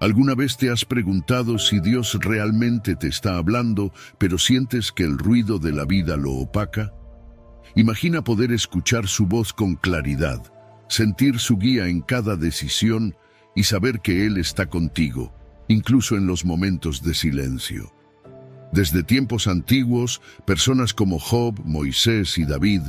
¿Alguna vez te has preguntado si Dios realmente te está hablando, pero sientes que el ruido de la vida lo opaca? Imagina poder escuchar su voz con claridad, sentir su guía en cada decisión y saber que Él está contigo, incluso en los momentos de silencio. Desde tiempos antiguos, personas como Job, Moisés y David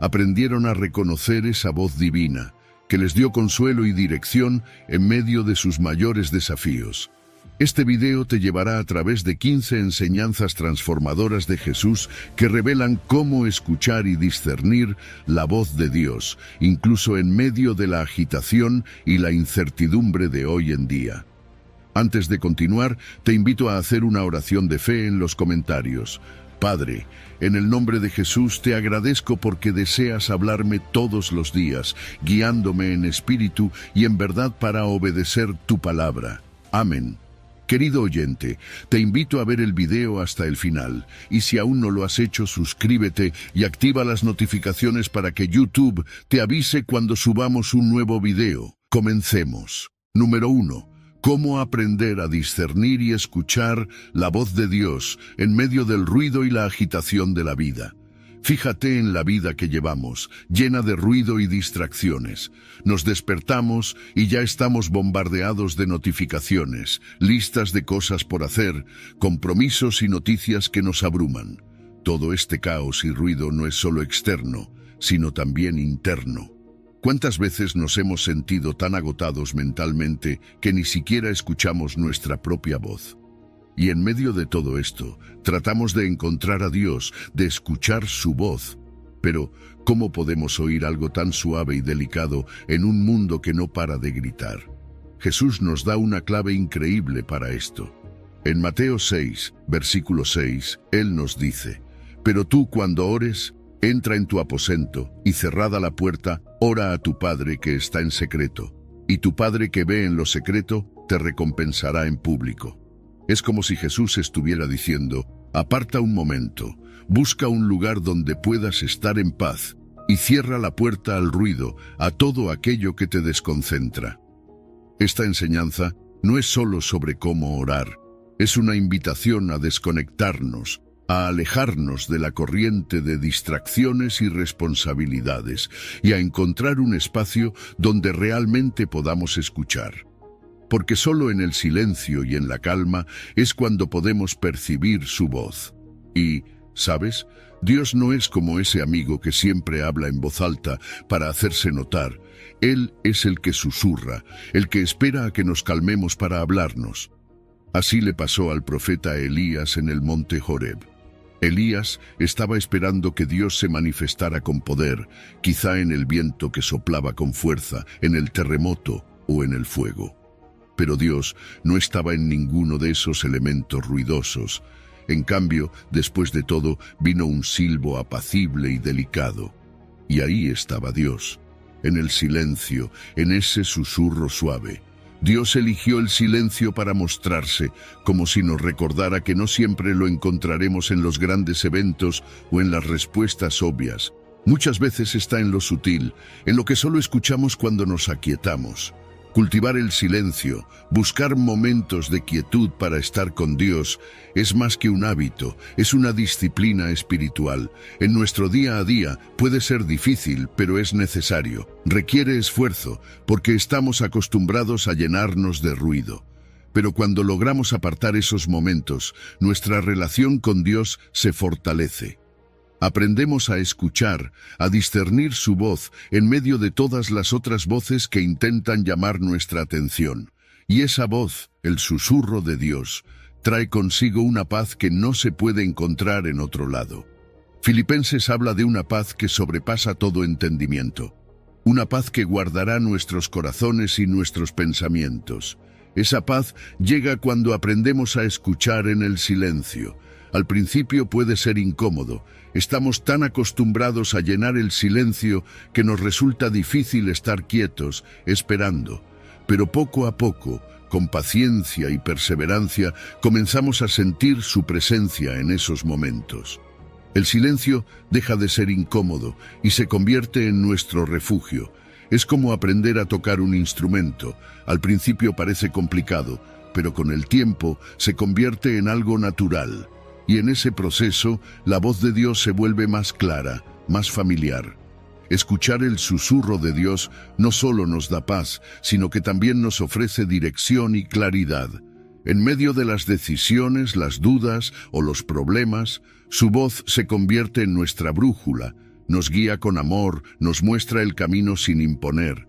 aprendieron a reconocer esa voz divina, que les dio consuelo y dirección en medio de sus mayores desafíos. Este video te llevará a través de 15 enseñanzas transformadoras de Jesús que revelan cómo escuchar y discernir la voz de Dios, incluso en medio de la agitación y la incertidumbre de hoy en día. Antes de continuar, te invito a hacer una oración de fe en los comentarios. Padre, en el nombre de Jesús te agradezco porque deseas hablarme todos los días, guiándome en espíritu y en verdad para obedecer tu palabra. Amén. Querido oyente, te invito a ver el video hasta el final, y si aún no lo has hecho, suscríbete y activa las notificaciones para que YouTube te avise cuando subamos un nuevo video. Comencemos. Número 1. ¿Cómo aprender a discernir y escuchar la voz de Dios en medio del ruido y la agitación de la vida? Fíjate en la vida que llevamos, llena de ruido y distracciones. Nos despertamos y ya estamos bombardeados de notificaciones, listas de cosas por hacer, compromisos y noticias que nos abruman. Todo este caos y ruido no es solo externo, sino también interno. ¿Cuántas veces nos hemos sentido tan agotados mentalmente que ni siquiera escuchamos nuestra propia voz? Y en medio de todo esto, tratamos de encontrar a Dios, de escuchar su voz. Pero, ¿cómo podemos oír algo tan suave y delicado en un mundo que no para de gritar? Jesús nos da una clave increíble para esto. En Mateo 6, versículo 6, Él nos dice: «Pero tú cuando ores, entra en tu aposento y cerrada la puerta, ora a tu Padre que está en secreto, y tu Padre que ve en lo secreto te recompensará en público». Es como si Jesús estuviera diciendo: aparta un momento, busca un lugar donde puedas estar en paz y cierra la puerta al ruido, a todo aquello que te desconcentra. Esta enseñanza no es solo sobre cómo orar, es una invitación a desconectarnos, a alejarnos de la corriente de distracciones y responsabilidades y a encontrar un espacio donde realmente podamos escuchar. Porque solo en el silencio y en la calma es cuando podemos percibir su voz. Y, ¿sabes? Dios no es como ese amigo que siempre habla en voz alta para hacerse notar. Él es el que susurra, el que espera a que nos calmemos para hablarnos. Así le pasó al profeta Elías en el monte Horeb. Elías estaba esperando que Dios se manifestara con poder, quizá en el viento que soplaba con fuerza, en el terremoto o en el fuego. Pero Dios no estaba en ninguno de esos elementos ruidosos. En cambio, después de todo, vino un silbo apacible y delicado. Y ahí estaba Dios, en el silencio, en ese susurro suave. Dios eligió el silencio para mostrarse, como si nos recordara que no siempre lo encontraremos en los grandes eventos o en las respuestas obvias. Muchas veces está en lo sutil, en lo que solo escuchamos cuando nos aquietamos. Cultivar el silencio, buscar momentos de quietud para estar con Dios, es más que un hábito, es una disciplina espiritual. En nuestro día a día puede ser difícil, pero es necesario. Requiere esfuerzo, porque estamos acostumbrados a llenarnos de ruido. Pero cuando logramos apartar esos momentos, nuestra relación con Dios se fortalece. Aprendemos a escuchar, a discernir su voz en medio de todas las otras voces que intentan llamar nuestra atención. Y esa voz, el susurro de Dios, trae consigo una paz que no se puede encontrar en otro lado. Filipenses habla de una paz que sobrepasa todo entendimiento. Una paz que guardará nuestros corazones y nuestros pensamientos. Esa paz llega cuando aprendemos a escuchar en el silencio. Al principio puede ser incómodo. Estamos tan acostumbrados a llenar el silencio que nos resulta difícil estar quietos, esperando. Pero poco a poco, con paciencia y perseverancia, comenzamos a sentir su presencia en esos momentos. El silencio deja de ser incómodo y se convierte en nuestro refugio. Es como aprender a tocar un instrumento. Al principio parece complicado, pero con el tiempo se convierte en algo natural. Y en ese proceso, la voz de Dios se vuelve más clara, más familiar. Escuchar el susurro de Dios no solo nos da paz, sino que también nos ofrece dirección y claridad. En medio de las decisiones, las dudas o los problemas, su voz se convierte en nuestra brújula, nos guía con amor, nos muestra el camino sin imponer,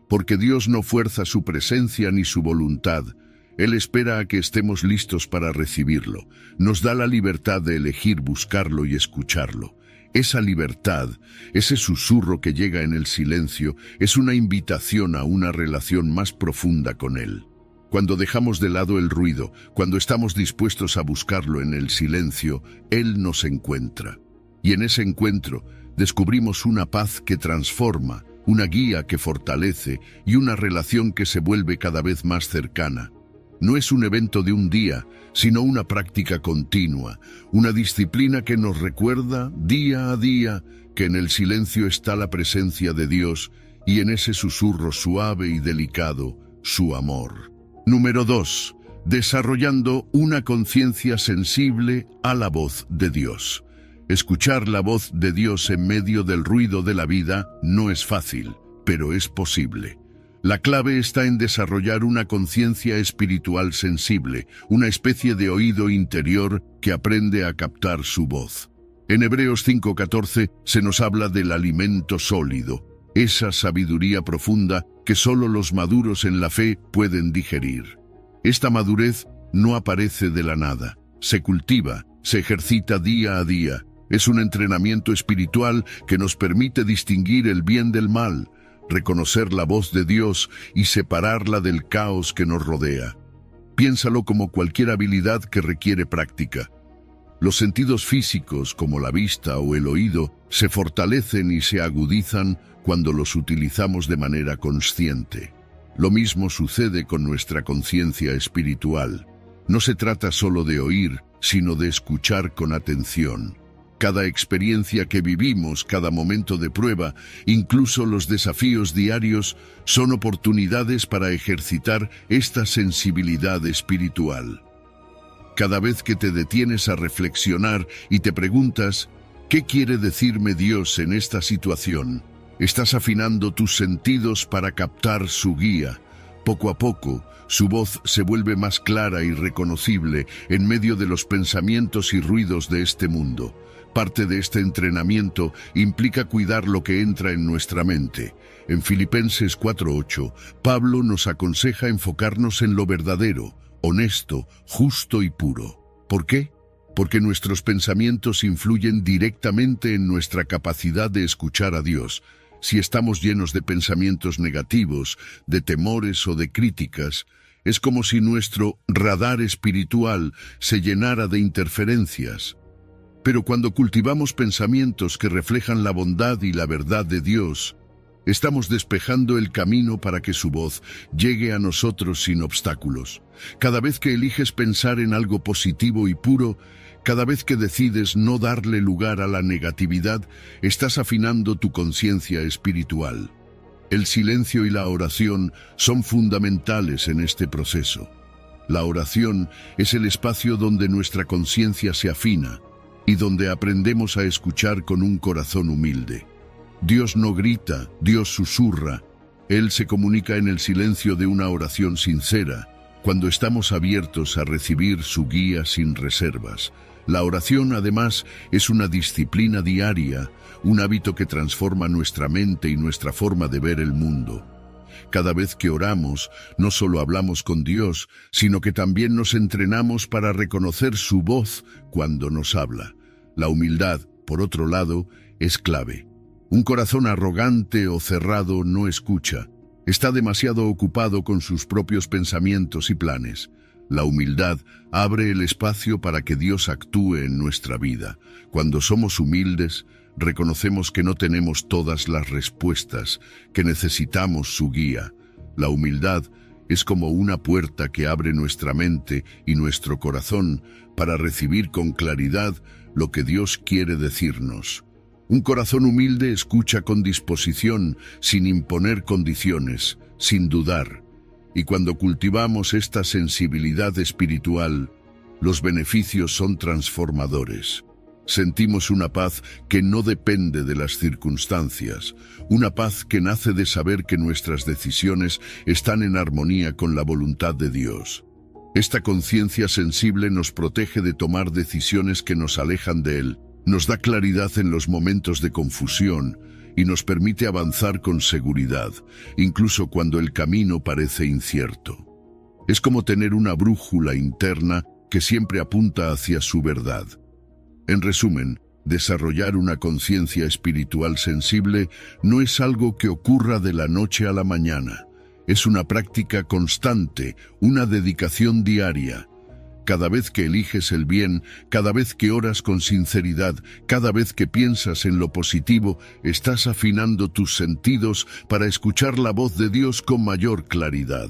porque Dios no fuerza su presencia ni su voluntad. Él espera a que estemos listos para recibirlo. Nos da la libertad de elegir buscarlo y escucharlo. Esa libertad, ese susurro que llega en el silencio, es una invitación a una relación más profunda con Él. Cuando dejamos de lado el ruido, cuando estamos dispuestos a buscarlo en el silencio, Él nos encuentra. Y en ese encuentro descubrimos una paz que transforma, una guía que fortalece y una relación que se vuelve cada vez más cercana. No es un evento de un día, sino una práctica continua, una disciplina que nos recuerda día a día que en el silencio está la presencia de Dios y en ese susurro suave y delicado, su amor. Número 2. Desarrollando una conciencia sensible a la voz de Dios. Escuchar la voz de Dios en medio del ruido de la vida no es fácil, pero es posible. La clave está en desarrollar una conciencia espiritual sensible, una especie de oído interior que aprende a captar su voz. En Hebreos 5:14 se nos habla del alimento sólido, esa sabiduría profunda que solo los maduros en la fe pueden digerir. Esta madurez no aparece de la nada, se cultiva, se ejercita día a día. Es un entrenamiento espiritual que nos permite distinguir el bien del mal, reconocer la voz de Dios y separarla del caos que nos rodea. Piénsalo como cualquier habilidad que requiere práctica. Los sentidos físicos, como la vista o el oído, se fortalecen y se agudizan cuando los utilizamos de manera consciente. Lo mismo sucede con nuestra conciencia espiritual. No se trata solo de oír, sino de escuchar con atención. Cada experiencia que vivimos, cada momento de prueba, incluso los desafíos diarios, son oportunidades para ejercitar esta sensibilidad espiritual. Cada vez que te detienes a reflexionar y te preguntas, ¿qué quiere decirme Dios en esta situación? Estás afinando tus sentidos para captar su guía. Poco a poco, su voz se vuelve más clara y reconocible en medio de los pensamientos y ruidos de este mundo. Parte de este entrenamiento implica cuidar lo que entra en nuestra mente. En Filipenses 4:8, Pablo nos aconseja enfocarnos en lo verdadero, honesto, justo y puro. ¿Por qué? Porque nuestros pensamientos influyen directamente en nuestra capacidad de escuchar a Dios. Si estamos llenos de pensamientos negativos, de temores o de críticas, es como si nuestro radar espiritual se llenara de interferencias. Pero cuando cultivamos pensamientos que reflejan la bondad y la verdad de Dios, estamos despejando el camino para que su voz llegue a nosotros sin obstáculos. Cada vez que eliges pensar en algo positivo y puro, cada vez que decides no darle lugar a la negatividad, estás afinando tu conciencia espiritual. El silencio y la oración son fundamentales en este proceso. La oración es el espacio donde nuestra conciencia se afina y donde aprendemos a escuchar con un corazón humilde. Dios no grita, Dios susurra. Él se comunica en el silencio de una oración sincera, cuando estamos abiertos a recibir su guía sin reservas. La oración, además, es una disciplina diaria, un hábito que transforma nuestra mente y nuestra forma de ver el mundo. Cada vez que oramos, no solo hablamos con Dios, sino que también nos entrenamos para reconocer su voz cuando nos habla. La humildad, por otro lado, es clave. Un corazón arrogante o cerrado no escucha. Está demasiado ocupado con sus propios pensamientos y planes. La humildad abre el espacio para que Dios actúe en nuestra vida. Cuando somos humildes, reconocemos que no tenemos todas las respuestas, que necesitamos su guía. La humildad es como una puerta que abre nuestra mente y nuestro corazón para recibir con claridad lo que Dios quiere decirnos. Un corazón humilde escucha con disposición, sin imponer condiciones, sin dudar. Y cuando cultivamos esta sensibilidad espiritual, los beneficios son transformadores. Sentimos una paz que no depende de las circunstancias, una paz que nace de saber que nuestras decisiones están en armonía con la voluntad de Dios. Esta conciencia sensible nos protege de tomar decisiones que nos alejan de Él, nos da claridad en los momentos de confusión y nos permite avanzar con seguridad, incluso cuando el camino parece incierto. Es como tener una brújula interna que siempre apunta hacia su verdad. En resumen, desarrollar una conciencia espiritual sensible no es algo que ocurra de la noche a la mañana. Es una práctica constante, una dedicación diaria. Cada vez que eliges el bien, cada vez que oras con sinceridad, cada vez que piensas en lo positivo, estás afinando tus sentidos para escuchar la voz de Dios con mayor claridad.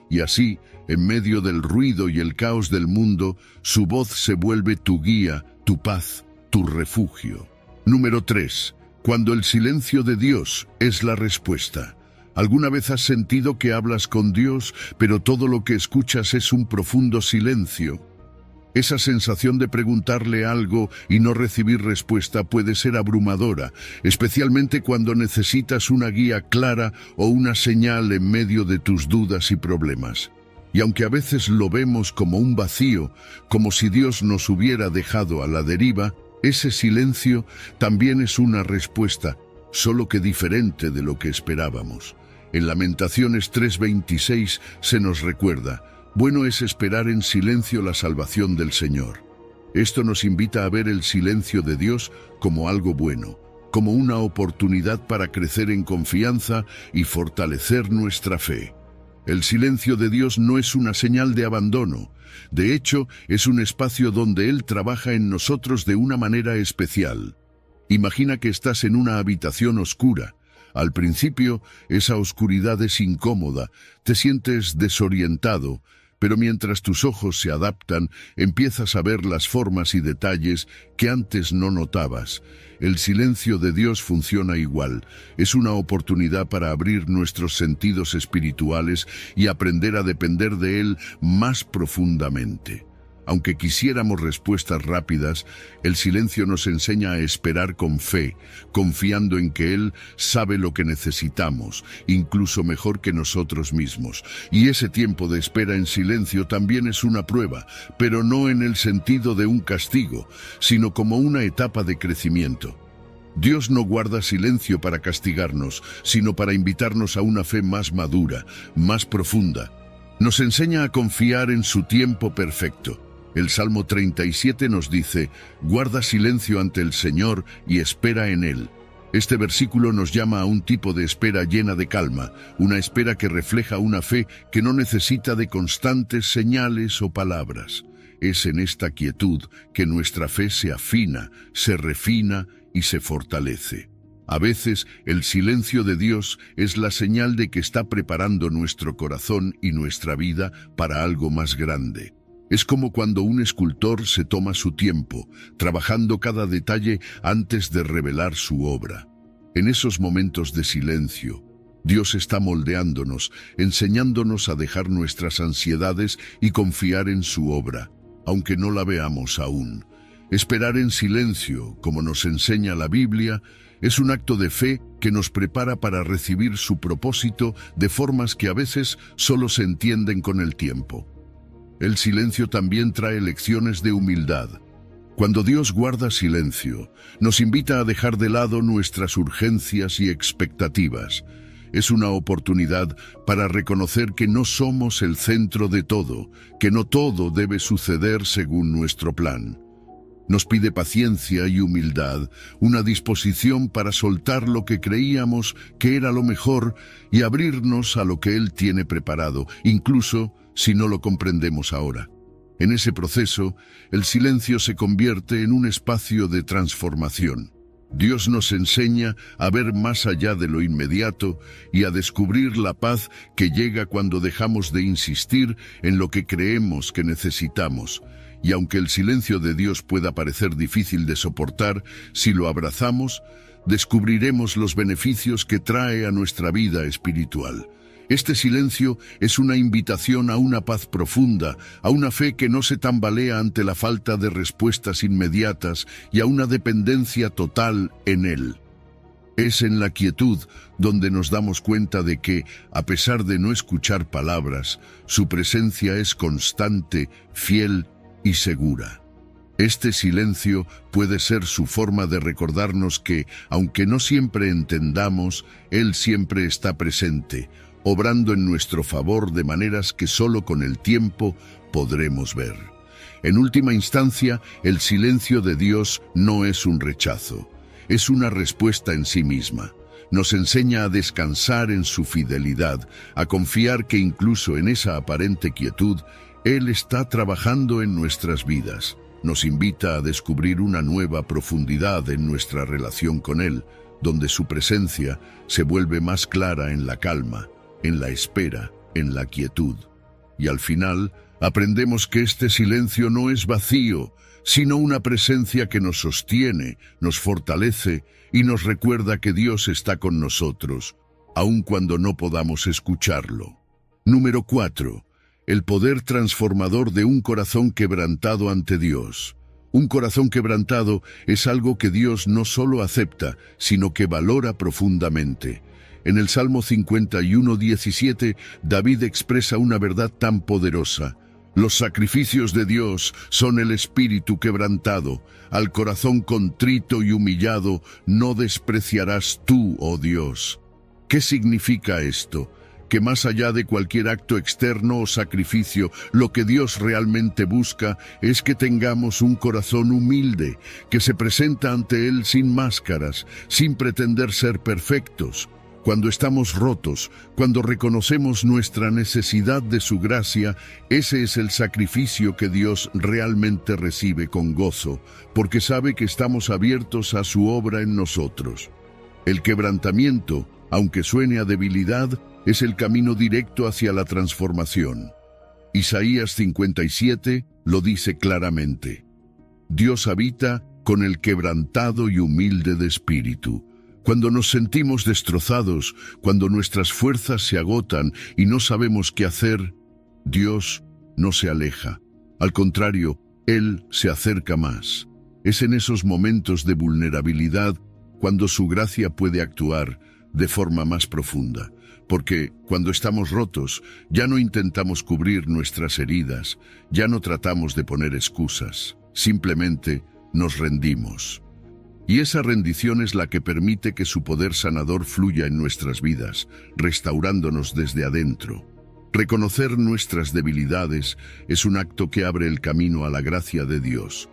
Y así, en medio del ruido y el caos del mundo, su voz se vuelve tu guía, tu paz, tu refugio. Número 3. Cuando el silencio de Dios es la respuesta. ¿Alguna vez has sentido que hablas con Dios, pero todo lo que escuchas es un profundo silencio? Esa sensación de preguntarle algo y no recibir respuesta puede ser abrumadora, especialmente cuando necesitas una guía clara o una señal en medio de tus dudas y problemas. Y aunque a veces lo vemos como un vacío, como si Dios nos hubiera dejado a la deriva, ese silencio también es una respuesta, solo que diferente de lo que esperábamos. En Lamentaciones 3:26 se nos recuerda: bueno es esperar en silencio la salvación del Señor. Esto nos invita a ver el silencio de Dios como algo bueno, como una oportunidad para crecer en confianza y fortalecer nuestra fe. El silencio de Dios no es una señal de abandono. De hecho, es un espacio donde Él trabaja en nosotros de una manera especial. Imagina que estás en una habitación oscura. Al principio, esa oscuridad es incómoda, te sientes desorientado, pero mientras tus ojos se adaptan, empiezas a ver las formas y detalles que antes no notabas. El silencio de Dios funciona igual. Es una oportunidad para abrir nuestros sentidos espirituales y aprender a depender de Él más profundamente. Aunque quisiéramos respuestas rápidas, el silencio nos enseña a esperar con fe, confiando en que Él sabe lo que necesitamos, incluso mejor que nosotros mismos. Y ese tiempo de espera en silencio también es una prueba, pero no en el sentido de un castigo, sino como una etapa de crecimiento. Dios no guarda silencio para castigarnos, sino para invitarnos a una fe más madura, más profunda. Nos enseña a confiar en su tiempo perfecto. El Salmo 37 nos dice: guarda silencio ante el Señor y espera en Él. Este versículo nos llama a un tipo de espera llena de calma, una espera que refleja una fe que no necesita de constantes señales o palabras. Es en esta quietud que nuestra fe se afina, se refina y se fortalece. A veces, el silencio de Dios es la señal de que está preparando nuestro corazón y nuestra vida para algo más grande. Es como cuando un escultor se toma su tiempo, trabajando cada detalle antes de revelar su obra. En esos momentos de silencio, Dios está moldeándonos, enseñándonos a dejar nuestras ansiedades y confiar en su obra, aunque no la veamos aún. Esperar en silencio, como nos enseña la Biblia, es un acto de fe que nos prepara para recibir su propósito de formas que a veces solo se entienden con el tiempo. El silencio también trae lecciones de humildad. Cuando Dios guarda silencio, nos invita a dejar de lado nuestras urgencias y expectativas. Es una oportunidad para reconocer que no somos el centro de todo, que no todo debe suceder según nuestro plan. Nos pide paciencia y humildad, una disposición para soltar lo que creíamos que era lo mejor y abrirnos a lo que Él tiene preparado, incluso si no lo comprendemos ahora. En ese proceso, el silencio se convierte en un espacio de transformación. Dios nos enseña a ver más allá de lo inmediato y a descubrir la paz que llega cuando dejamos de insistir en lo que creemos que necesitamos. Y aunque el silencio de Dios pueda parecer difícil de soportar, si lo abrazamos, descubriremos los beneficios que trae a nuestra vida espiritual. Este silencio es una invitación a una paz profunda, a una fe que no se tambalea ante la falta de respuestas inmediatas y a una dependencia total en Él. Es en la quietud donde nos damos cuenta de que, a pesar de no escuchar palabras, su presencia es constante, fiel y segura. Este silencio puede ser su forma de recordarnos que, aunque no siempre entendamos, Él siempre está presente, obrando en nuestro favor de maneras que solo con el tiempo podremos ver. En última instancia, el silencio de Dios no es un rechazo, es una respuesta en sí misma. Nos enseña a descansar en su fidelidad, a confiar que incluso en esa aparente quietud, Él está trabajando en nuestras vidas. Nos invita a descubrir una nueva profundidad en nuestra relación con Él, donde su presencia se vuelve más clara en la calma, en la espera, en la quietud. Y al final, aprendemos que este silencio no es vacío, sino una presencia que nos sostiene, nos fortalece y nos recuerda que Dios está con nosotros, aun cuando no podamos escucharlo. Número 4. El poder transformador de un corazón quebrantado ante Dios. Un corazón quebrantado es algo que Dios no solo acepta, sino que valora profundamente. En el Salmo 51:17, David expresa una verdad tan poderosa. Los sacrificios de Dios son el espíritu quebrantado. Al corazón contrito y humillado no despreciarás tú, oh Dios. ¿Qué significa esto? Que más allá de cualquier acto externo o sacrificio, lo que Dios realmente busca es que tengamos un corazón humilde, que se presenta ante Él sin máscaras, sin pretender ser perfectos. Cuando estamos rotos, cuando reconocemos nuestra necesidad de su gracia, ese es el sacrificio que Dios realmente recibe con gozo, porque sabe que estamos abiertos a su obra en nosotros. El quebrantamiento, aunque suene a debilidad, es el camino directo hacia la transformación. Isaías 57 lo dice claramente. Dios habita con el quebrantado y humilde de espíritu. Cuando nos sentimos destrozados, cuando nuestras fuerzas se agotan y no sabemos qué hacer, Dios no se aleja. Al contrario, Él se acerca más. Es en esos momentos de vulnerabilidad cuando su gracia puede actuar de forma más profunda. Porque cuando estamos rotos, ya no intentamos cubrir nuestras heridas, ya no tratamos de poner excusas, simplemente nos rendimos. Y esa rendición es la que permite que su poder sanador fluya en nuestras vidas, restaurándonos desde adentro. Reconocer nuestras debilidades es un acto que abre el camino a la gracia de Dios.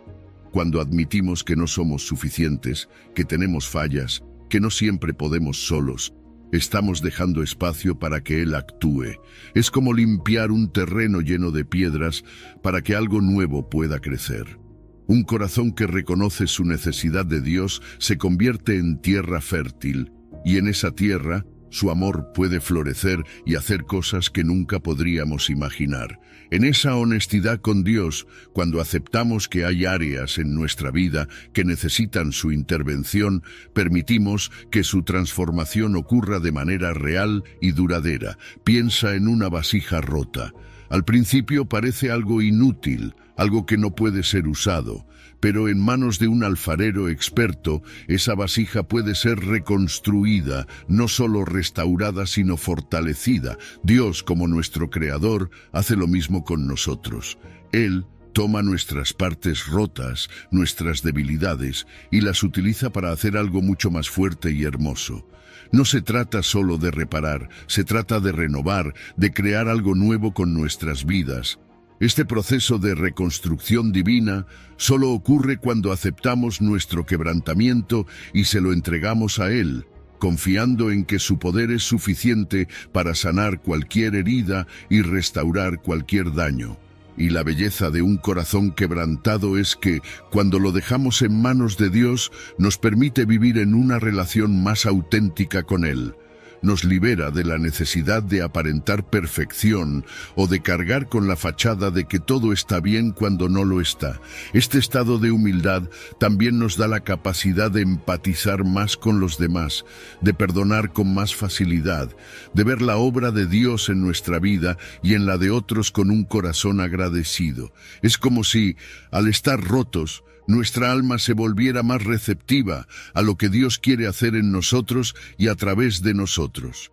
Cuando admitimos que no somos suficientes, que tenemos fallas, que no siempre podemos solos, estamos dejando espacio para que Él actúe. Es como limpiar un terreno lleno de piedras para que algo nuevo pueda crecer. Un corazón que reconoce su necesidad de Dios se convierte en tierra fértil, y en esa tierra su amor puede florecer y hacer cosas que nunca podríamos imaginar. En esa honestidad con Dios, cuando aceptamos que hay áreas en nuestra vida que necesitan su intervención, permitimos que su transformación ocurra de manera real y duradera. Piensa en una vasija rota. Al principio parece algo inútil, algo que no puede ser usado, pero en manos de un alfarero experto, esa vasija puede ser reconstruida, no solo restaurada, sino fortalecida. Dios, como nuestro Creador, hace lo mismo con nosotros. Él toma nuestras partes rotas, nuestras debilidades, y las utiliza para hacer algo mucho más fuerte y hermoso. No se trata solo de reparar, se trata de renovar, de crear algo nuevo con nuestras vidas. Este proceso de reconstrucción divina solo ocurre cuando aceptamos nuestro quebrantamiento y se lo entregamos a Él, confiando en que su poder es suficiente para sanar cualquier herida y restaurar cualquier daño. Y la belleza de un corazón quebrantado es que, cuando lo dejamos en manos de Dios, nos permite vivir en una relación más auténtica con Él. nos libera de la necesidad de aparentar perfección o de cargar con la fachada de que todo está bien cuando no lo está. Este estado de humildad también nos da la capacidad de empatizar más con los demás, de perdonar con más facilidad, de ver la obra de Dios en nuestra vida y en la de otros con un corazón agradecido. Es como si, al estar rotos, nuestra alma se volviera más receptiva a lo que Dios quiere hacer en nosotros y a través de nosotros.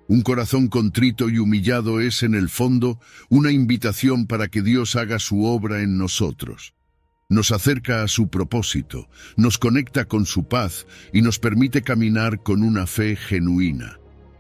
Un corazón contrito y humillado es, en el fondo, una invitación para que Dios haga su obra en nosotros. Nos acerca a su propósito, nos conecta con su paz y nos permite caminar con una fe genuina.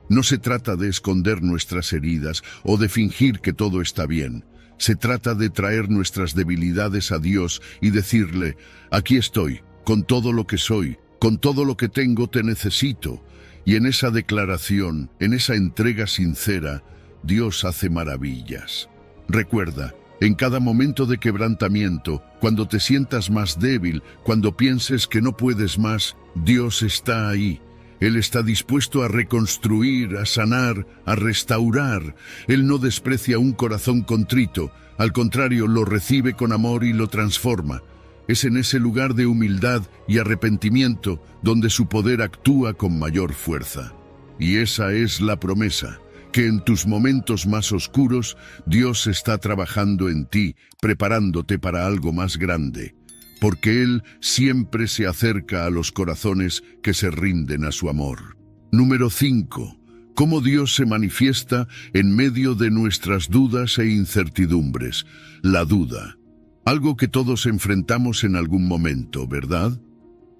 No se trata de esconder nuestras heridas o de fingir que todo está bien. Se trata de traer nuestras debilidades a Dios y decirle: aquí estoy, con todo lo que soy, con todo lo que tengo te necesito. Y en esa declaración, en esa entrega sincera, Dios hace maravillas. Recuerda, en cada momento de quebrantamiento, cuando te sientas más débil, cuando pienses que no puedes más, Dios está ahí. Él está dispuesto a reconstruir, a sanar, a restaurar. Él no desprecia un corazón contrito, al contrario, lo recibe con amor y lo transforma. Es en ese lugar de humildad y arrepentimiento donde su poder actúa con mayor fuerza. Y esa es la promesa, que en tus momentos más oscuros, Dios está trabajando en ti, preparándote para algo más grande. Porque Él siempre se acerca a los corazones que se rinden a su amor. Número 5. Cómo Dios se manifiesta en medio de nuestras dudas e incertidumbres. La duda. Algo que todos enfrentamos en algún momento, ¿verdad?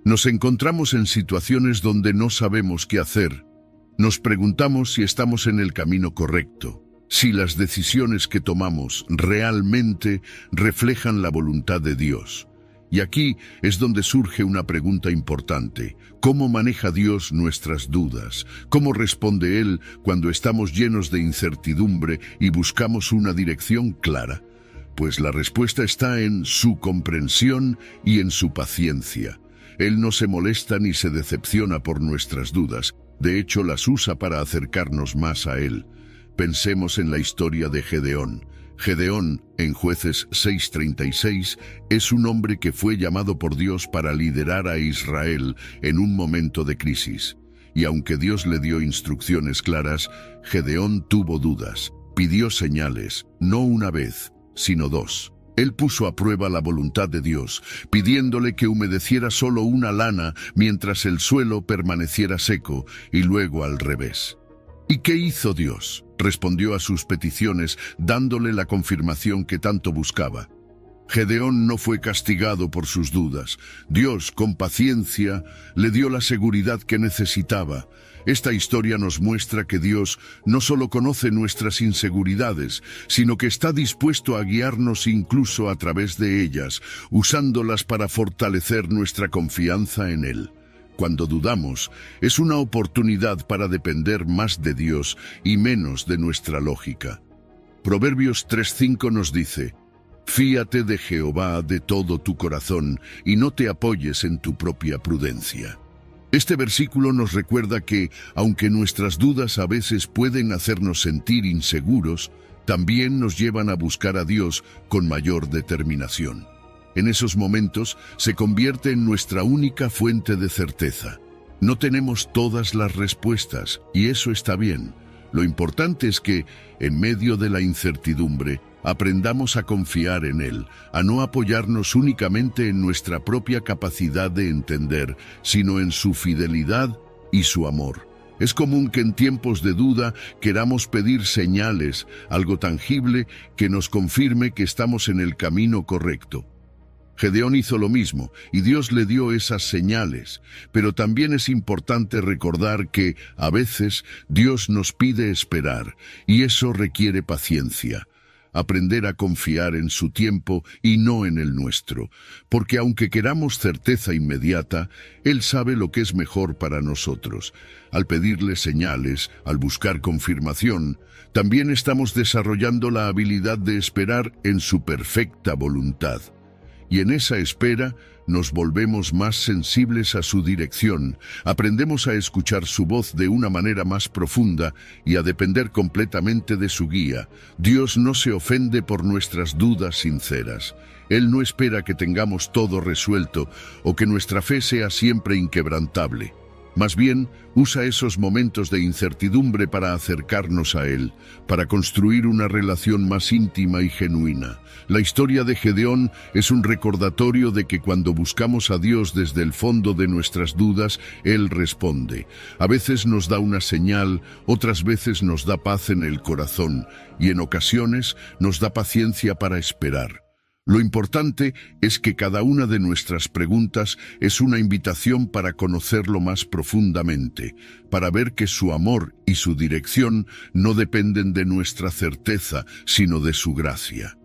Nos encontramos en situaciones donde no sabemos qué hacer. Nos preguntamos si estamos en el camino correcto, si las decisiones que tomamos realmente reflejan la voluntad de Dios. Y aquí es donde surge una pregunta importante. ¿Cómo maneja Dios nuestras dudas? ¿Cómo responde Él cuando estamos llenos de incertidumbre y buscamos una dirección clara? Pues la respuesta está en su comprensión y en su paciencia. Él no se molesta ni se decepciona por nuestras dudas. De hecho, las usa para acercarnos más a Él. Pensemos en la historia de Gedeón. Gedeón, en Jueces 6:36, es un hombre que fue llamado por Dios para liderar a Israel en un momento de crisis. Y aunque Dios le dio instrucciones claras, Gedeón tuvo dudas. Pidió señales, no una vez, sino dos. Él puso a prueba la voluntad de Dios, pidiéndole que humedeciera solo una lana mientras el suelo permaneciera seco, y luego al revés. ¿Y qué hizo Dios? Respondió a sus peticiones, dándole la confirmación que tanto buscaba. Gedeón no fue castigado por sus dudas. Dios, con paciencia, le dio la seguridad que necesitaba. Esta historia nos muestra que Dios no solo conoce nuestras inseguridades, sino que está dispuesto a guiarnos incluso a través de ellas, usándolas para fortalecer nuestra confianza en Él. Cuando dudamos, es una oportunidad para depender más de Dios y menos de nuestra lógica. Proverbios 3:5 nos dice: «Fíate de Jehová de todo tu corazón y no te apoyes en tu propia prudencia». Este versículo nos recuerda que, aunque nuestras dudas a veces pueden hacernos sentir inseguros, también nos llevan a buscar a Dios con mayor determinación. En esos momentos se convierte en nuestra única fuente de certeza. No tenemos todas las respuestas, y eso está bien. Lo importante es que, en medio de la incertidumbre, aprendamos a confiar en Él, a no apoyarnos únicamente en nuestra propia capacidad de entender, sino en su fidelidad y su amor. Es común que en tiempos de duda queramos pedir señales, algo tangible que nos confirme que estamos en el camino correcto. Gedeón hizo lo mismo, y Dios le dio esas señales, pero también es importante recordar que, a veces, Dios nos pide esperar, y eso requiere paciencia. Aprender a confiar en su tiempo y no en el nuestro, porque aunque queramos certeza inmediata, Él sabe lo que es mejor para nosotros. Al pedirle señales, al buscar confirmación, también estamos desarrollando la habilidad de esperar en su perfecta voluntad. y en esa espera nos volvemos más sensibles a su dirección, aprendemos a escuchar su voz de una manera más profunda y a depender completamente de su guía. Dios no se ofende por nuestras dudas sinceras. Él no espera que tengamos todo resuelto o que nuestra fe sea siempre inquebrantable. Más bien, usa esos momentos de incertidumbre para acercarnos a Él, para construir una relación más íntima y genuina. La historia de Gedeón es un recordatorio de que cuando buscamos a Dios desde el fondo de nuestras dudas, Él responde. A veces nos da una señal, otras veces nos da paz en el corazón, y en ocasiones nos da paciencia para esperar. Lo importante es que cada una de nuestras preguntas es una invitación para conocerlo más profundamente, para ver que su amor y su dirección no dependen de nuestra certeza, sino de su gracia.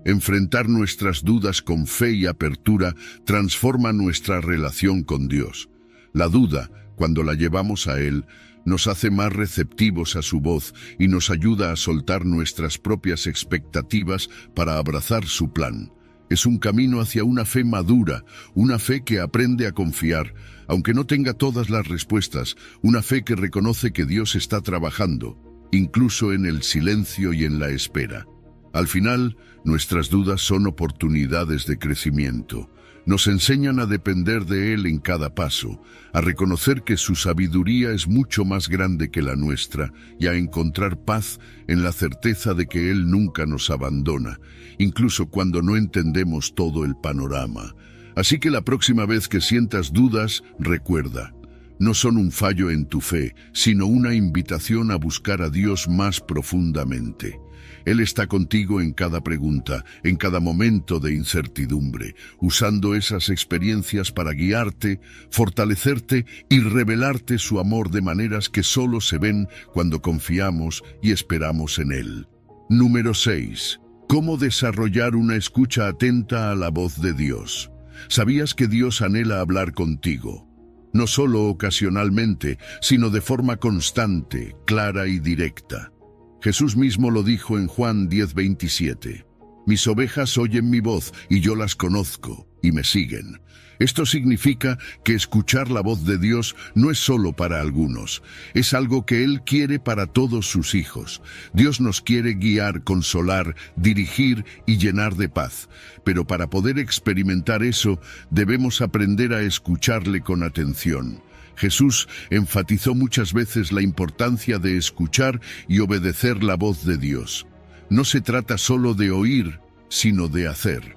Enfrentar nuestras dudas con fe y apertura transforma nuestra relación con Dios. La duda, cuando la llevamos a Él, nos hace más receptivos a su voz y nos ayuda a soltar nuestras propias expectativas para abrazar su plan. Es un camino hacia una fe madura, una fe que aprende a confiar, aunque no tenga todas las respuestas, una fe que reconoce que Dios está trabajando, incluso en el silencio y en la espera. Al final, nuestras dudas son oportunidades de crecimiento. Nos enseñan a depender de Él en cada paso, a reconocer que su sabiduría es mucho más grande que la nuestra y a encontrar paz en la certeza de que Él nunca nos abandona, incluso cuando no entendemos todo el panorama. Así que la próxima vez que sientas dudas, recuerda, no son un fallo en tu fe, sino una invitación a buscar a Dios más profundamente. Él está contigo en cada pregunta, en cada momento de incertidumbre, usando esas experiencias para guiarte, fortalecerte y revelarte su amor de maneras que solo se ven cuando confiamos y esperamos en Él. Número 6. ¿Cómo desarrollar una escucha atenta a la voz de Dios? ¿Sabías que Dios anhela hablar contigo? No solo ocasionalmente, sino de forma constante, clara y directa. Jesús mismo lo dijo en Juan 10:27. Mis ovejas oyen mi voz y yo las conozco y me siguen. Esto significa que escuchar la voz de Dios no es solo para algunos, es algo que Él quiere para todos sus hijos. Dios nos quiere guiar, consolar, dirigir y llenar de paz. Pero para poder experimentar eso, debemos aprender a escucharle con atención. Jesús enfatizó muchas veces la importancia de escuchar y obedecer la voz de Dios. No se trata solo de oír, sino de hacer.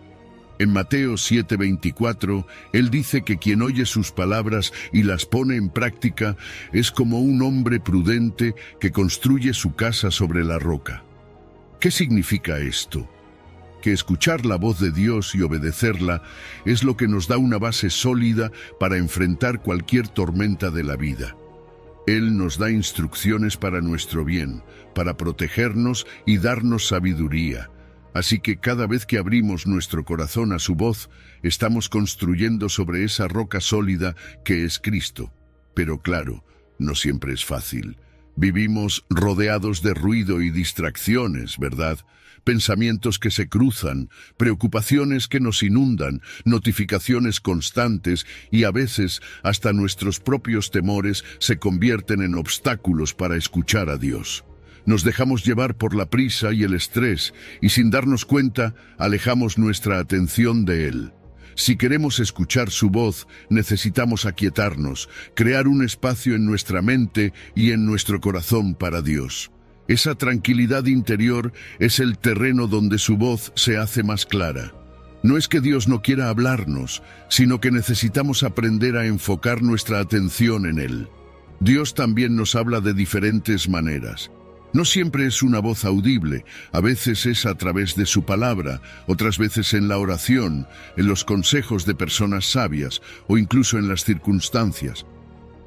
En Mateo 7:24, Él dice que quien oye sus palabras y las pone en práctica es como un hombre prudente que construye su casa sobre la roca. ¿Qué significa esto? Que escuchar la voz de Dios y obedecerla es lo que nos da una base sólida para enfrentar cualquier tormenta de la vida. Él nos da instrucciones para nuestro bien, para protegernos y darnos sabiduría. Así que cada vez que abrimos nuestro corazón a su voz, estamos construyendo sobre esa roca sólida que es Cristo. Pero claro, no siempre es fácil. Vivimos rodeados de ruido y distracciones, ¿verdad? Pensamientos que se cruzan, preocupaciones que nos inundan, notificaciones constantes y a veces hasta nuestros propios temores se convierten en obstáculos para escuchar a Dios. Nos dejamos llevar por la prisa y el estrés y sin darnos cuenta alejamos nuestra atención de Él. Si queremos escuchar su voz, necesitamos aquietarnos, crear un espacio en nuestra mente y en nuestro corazón para Dios. Esa tranquilidad interior es el terreno donde su voz se hace más clara. No es que Dios no quiera hablarnos, sino que necesitamos aprender a enfocar nuestra atención en Él. Dios también nos habla de diferentes maneras. No siempre es una voz audible, a veces es a través de su palabra, otras veces en la oración, en los consejos de personas sabias o incluso en las circunstancias.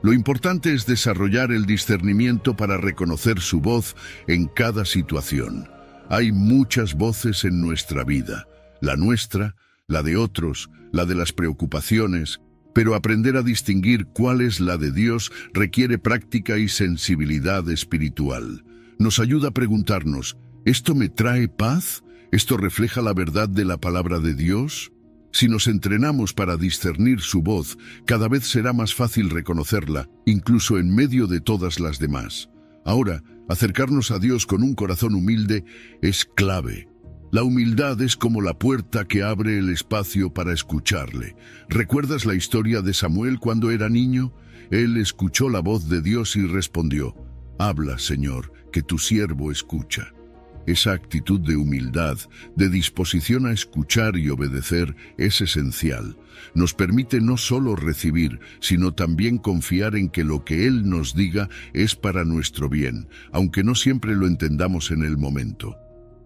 Lo importante es desarrollar el discernimiento para reconocer su voz en cada situación. Hay muchas voces en nuestra vida, la nuestra, la de otros, la de las preocupaciones, pero aprender a distinguir cuál es la de Dios requiere práctica y sensibilidad espiritual. Nos ayuda a preguntarnos, ¿esto me trae paz? ¿Esto refleja la verdad de la palabra de Dios? Si nos entrenamos para discernir su voz, cada vez será más fácil reconocerla, incluso en medio de todas las demás. Ahora, acercarnos a Dios con un corazón humilde es clave. La humildad es como la puerta que abre el espacio para escucharle. ¿Recuerdas la historia de Samuel cuando era niño? Él escuchó la voz de Dios y respondió: «Habla, Señor, que tu siervo escucha». Esa actitud de humildad, de disposición a escuchar y obedecer, es esencial. Nos permite no solo recibir, sino también confiar en que lo que Él nos diga es para nuestro bien, aunque no siempre lo entendamos en el momento.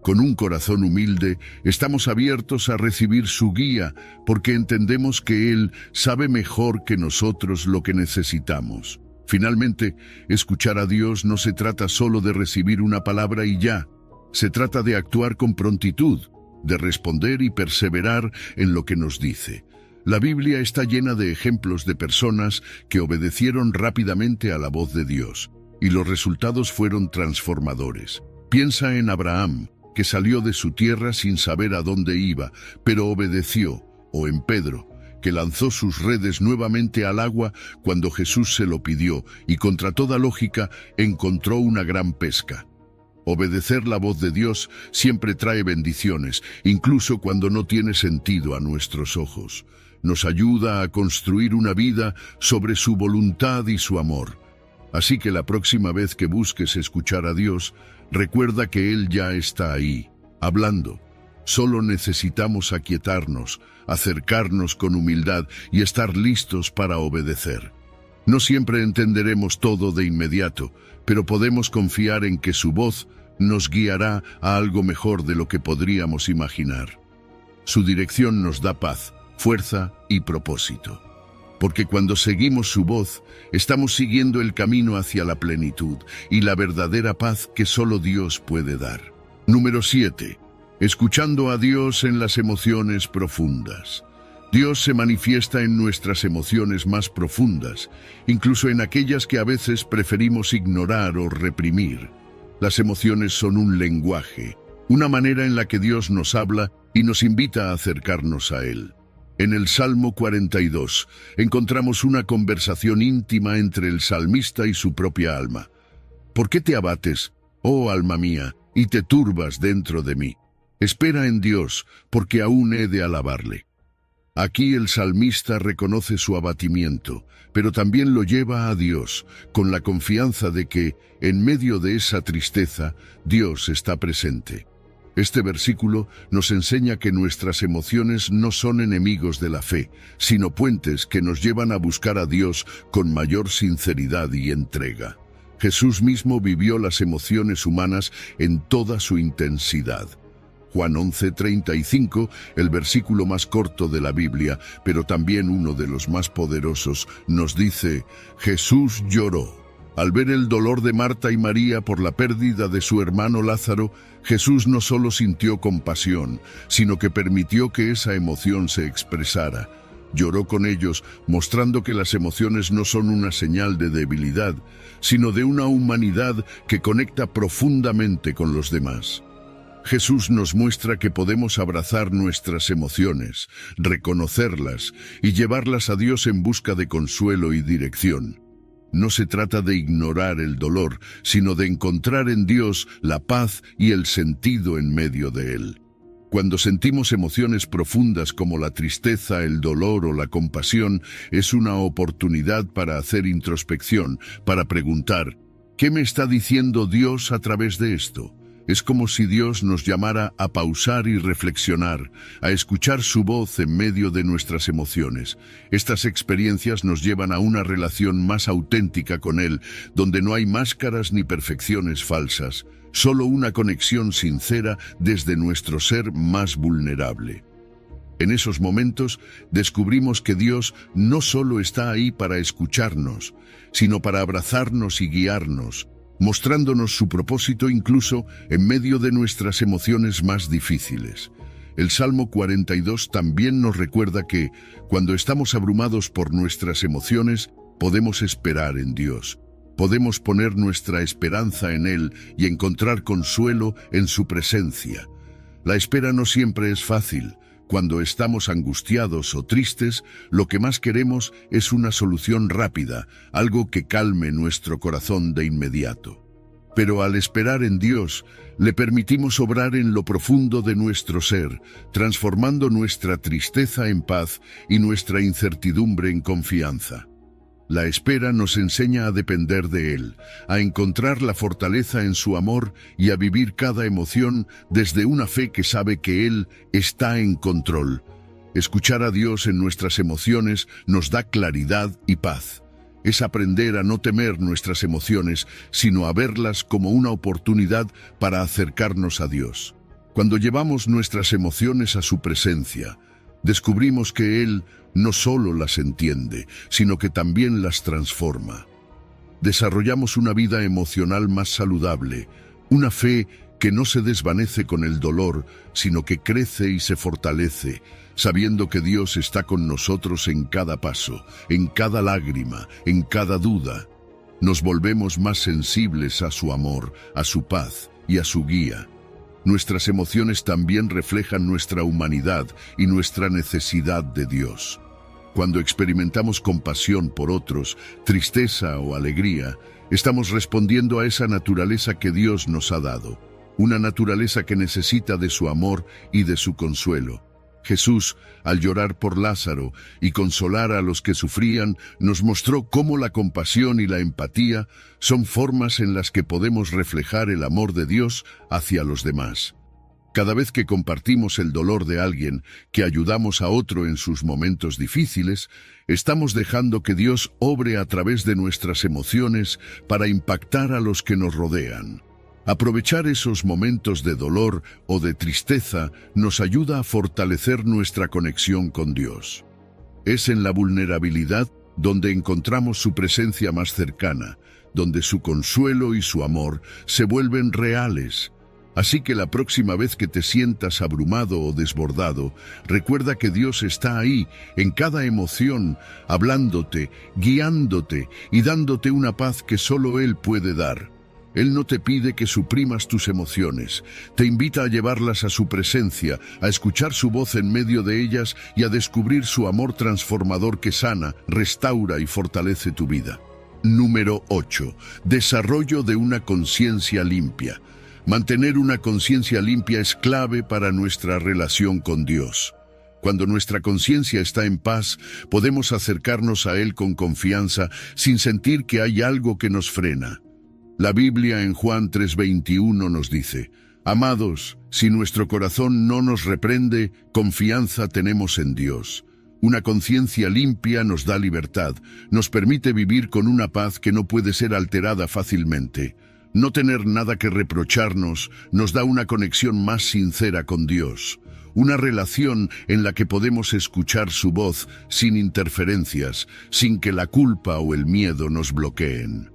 Con un corazón humilde, estamos abiertos a recibir su guía, porque entendemos que Él sabe mejor que nosotros lo que necesitamos. Finalmente, escuchar a Dios no se trata solo de recibir una palabra y ya. Se trata de actuar con prontitud, de responder y perseverar en lo que nos dice. La Biblia está llena de ejemplos de personas que obedecieron rápidamente a la voz de Dios, y los resultados fueron transformadores. Piensa en Abraham, que salió de su tierra sin saber a dónde iba, pero obedeció, o en Pedro, que lanzó sus redes nuevamente al agua cuando Jesús se lo pidió, y contra toda lógica encontró una gran pesca. Obedecer la voz de Dios siempre trae bendiciones, incluso cuando no tiene sentido a nuestros ojos. Nos ayuda a construir una vida sobre su voluntad y su amor. Así que la próxima vez que busques escuchar a Dios, recuerda que Él ya está ahí, hablando. Solo necesitamos aquietarnos, acercarnos con humildad y estar listos para obedecer. No siempre entenderemos todo de inmediato, pero podemos confiar en que su voz nos guiará a algo mejor de lo que podríamos imaginar. Su dirección nos da paz, fuerza y propósito. Porque cuando seguimos su voz, estamos siguiendo el camino hacia la plenitud y la verdadera paz que solo Dios puede dar. Número 7. Escuchando a Dios en las emociones profundas. Dios se manifiesta en nuestras emociones más profundas, incluso en aquellas que a veces preferimos ignorar o reprimir. Las emociones son un lenguaje, una manera en la que Dios nos habla y nos invita a acercarnos a Él. En el Salmo 42 encontramos una conversación íntima entre el salmista y su propia alma. ¿Por qué te abates, oh alma mía, y te turbas dentro de mí? Espera en Dios, porque aún he de alabarle. Aquí el salmista reconoce su abatimiento, pero también lo lleva a Dios, con la confianza de que, en medio de esa tristeza, Dios está presente. Este versículo nos enseña que nuestras emociones no son enemigos de la fe, sino puentes que nos llevan a buscar a Dios con mayor sinceridad y entrega. Jesús mismo vivió las emociones humanas en toda su intensidad. Juan 11:35, el versículo más corto de la Biblia, pero también uno de los más poderosos, nos dice: Jesús lloró. Al ver el dolor de Marta y María por la pérdida de su hermano Lázaro, Jesús no solo sintió compasión, sino que permitió que esa emoción se expresara. Lloró con ellos, mostrando que las emociones no son una señal de debilidad, sino de una humanidad que conecta profundamente con los demás. Jesús nos muestra que podemos abrazar nuestras emociones, reconocerlas y llevarlas a Dios en busca de consuelo y dirección. No se trata de ignorar el dolor, sino de encontrar en Dios la paz y el sentido en medio de él. Cuando sentimos emociones profundas como la tristeza, el dolor o la compasión, es una oportunidad para hacer introspección, para preguntar: ¿qué me está diciendo Dios a través de esto? Es como si Dios nos llamara a pausar y reflexionar, a escuchar su voz en medio de nuestras emociones. Estas experiencias nos llevan a una relación más auténtica con Él, donde no hay máscaras ni perfecciones falsas, solo una conexión sincera desde nuestro ser más vulnerable. En esos momentos descubrimos que Dios no solo está ahí para escucharnos, sino para abrazarnos y guiarnos, mostrándonos su propósito incluso en medio de nuestras emociones más difíciles. El Salmo 42 también nos recuerda que, cuando estamos abrumados por nuestras emociones, podemos esperar en Dios. Podemos poner nuestra esperanza en Él y encontrar consuelo en su presencia. La espera no siempre es fácil, Cuando estamos angustiados o tristes, lo que más queremos es una solución rápida, algo que calme nuestro corazón de inmediato. Pero al esperar en Dios, le permitimos obrar en lo profundo de nuestro ser, transformando nuestra tristeza en paz y nuestra incertidumbre en confianza. La espera nos enseña a depender de Él, a encontrar la fortaleza en su amor y a vivir cada emoción desde una fe que sabe que Él está en control. Escuchar a Dios en nuestras emociones nos da claridad y paz. Es aprender a no temer nuestras emociones, sino a verlas como una oportunidad para acercarnos a Dios. Cuando llevamos nuestras emociones a su presencia, descubrimos que Él no solo las entiende, sino que también las transforma. Desarrollamos una vida emocional más saludable, una fe que no se desvanece con el dolor, sino que crece y se fortalece, sabiendo que Dios está con nosotros en cada paso, en cada lágrima, en cada duda. Nos volvemos más sensibles a su amor, a su paz y a su guía. Nuestras emociones también reflejan nuestra humanidad y nuestra necesidad de Dios. Cuando experimentamos compasión por otros, tristeza o alegría, estamos respondiendo a esa naturaleza que Dios nos ha dado, una naturaleza que necesita de su amor y de su consuelo. Jesús, al llorar por Lázaro y consolar a los que sufrían, nos mostró cómo la compasión y la empatía son formas en las que podemos reflejar el amor de Dios hacia los demás. Cada vez que compartimos el dolor de alguien, que ayudamos a otro en sus momentos difíciles, estamos dejando que Dios obre a través de nuestras emociones para impactar a los que nos rodean. Aprovechar esos momentos de dolor o de tristeza nos ayuda a fortalecer nuestra conexión con Dios. Es en la vulnerabilidad donde encontramos su presencia más cercana, donde su consuelo y su amor se vuelven reales. Así que la próxima vez que te sientas abrumado o desbordado, recuerda que Dios está ahí, en cada emoción, hablándote, guiándote y dándote una paz que solo Él puede dar. Él no te pide que suprimas tus emociones, te invita a llevarlas a su presencia, a escuchar su voz en medio de ellas y a descubrir su amor transformador que sana, restaura y fortalece tu vida. Número 8. Desarrollo de una conciencia limpia. Mantener una conciencia limpia es clave para nuestra relación con Dios. Cuando nuestra conciencia está en paz, podemos acercarnos a Él con confianza sin sentir que hay algo que nos frena. La Biblia en Juan 3:21 nos dice: Amados, si nuestro corazón no nos reprende, confianza tenemos en Dios. Una conciencia limpia nos da libertad, nos permite vivir con una paz que no puede ser alterada fácilmente. No tener nada que reprocharnos nos da una conexión más sincera con Dios, una relación en la que podemos escuchar su voz sin interferencias, sin que la culpa o el miedo nos bloqueen.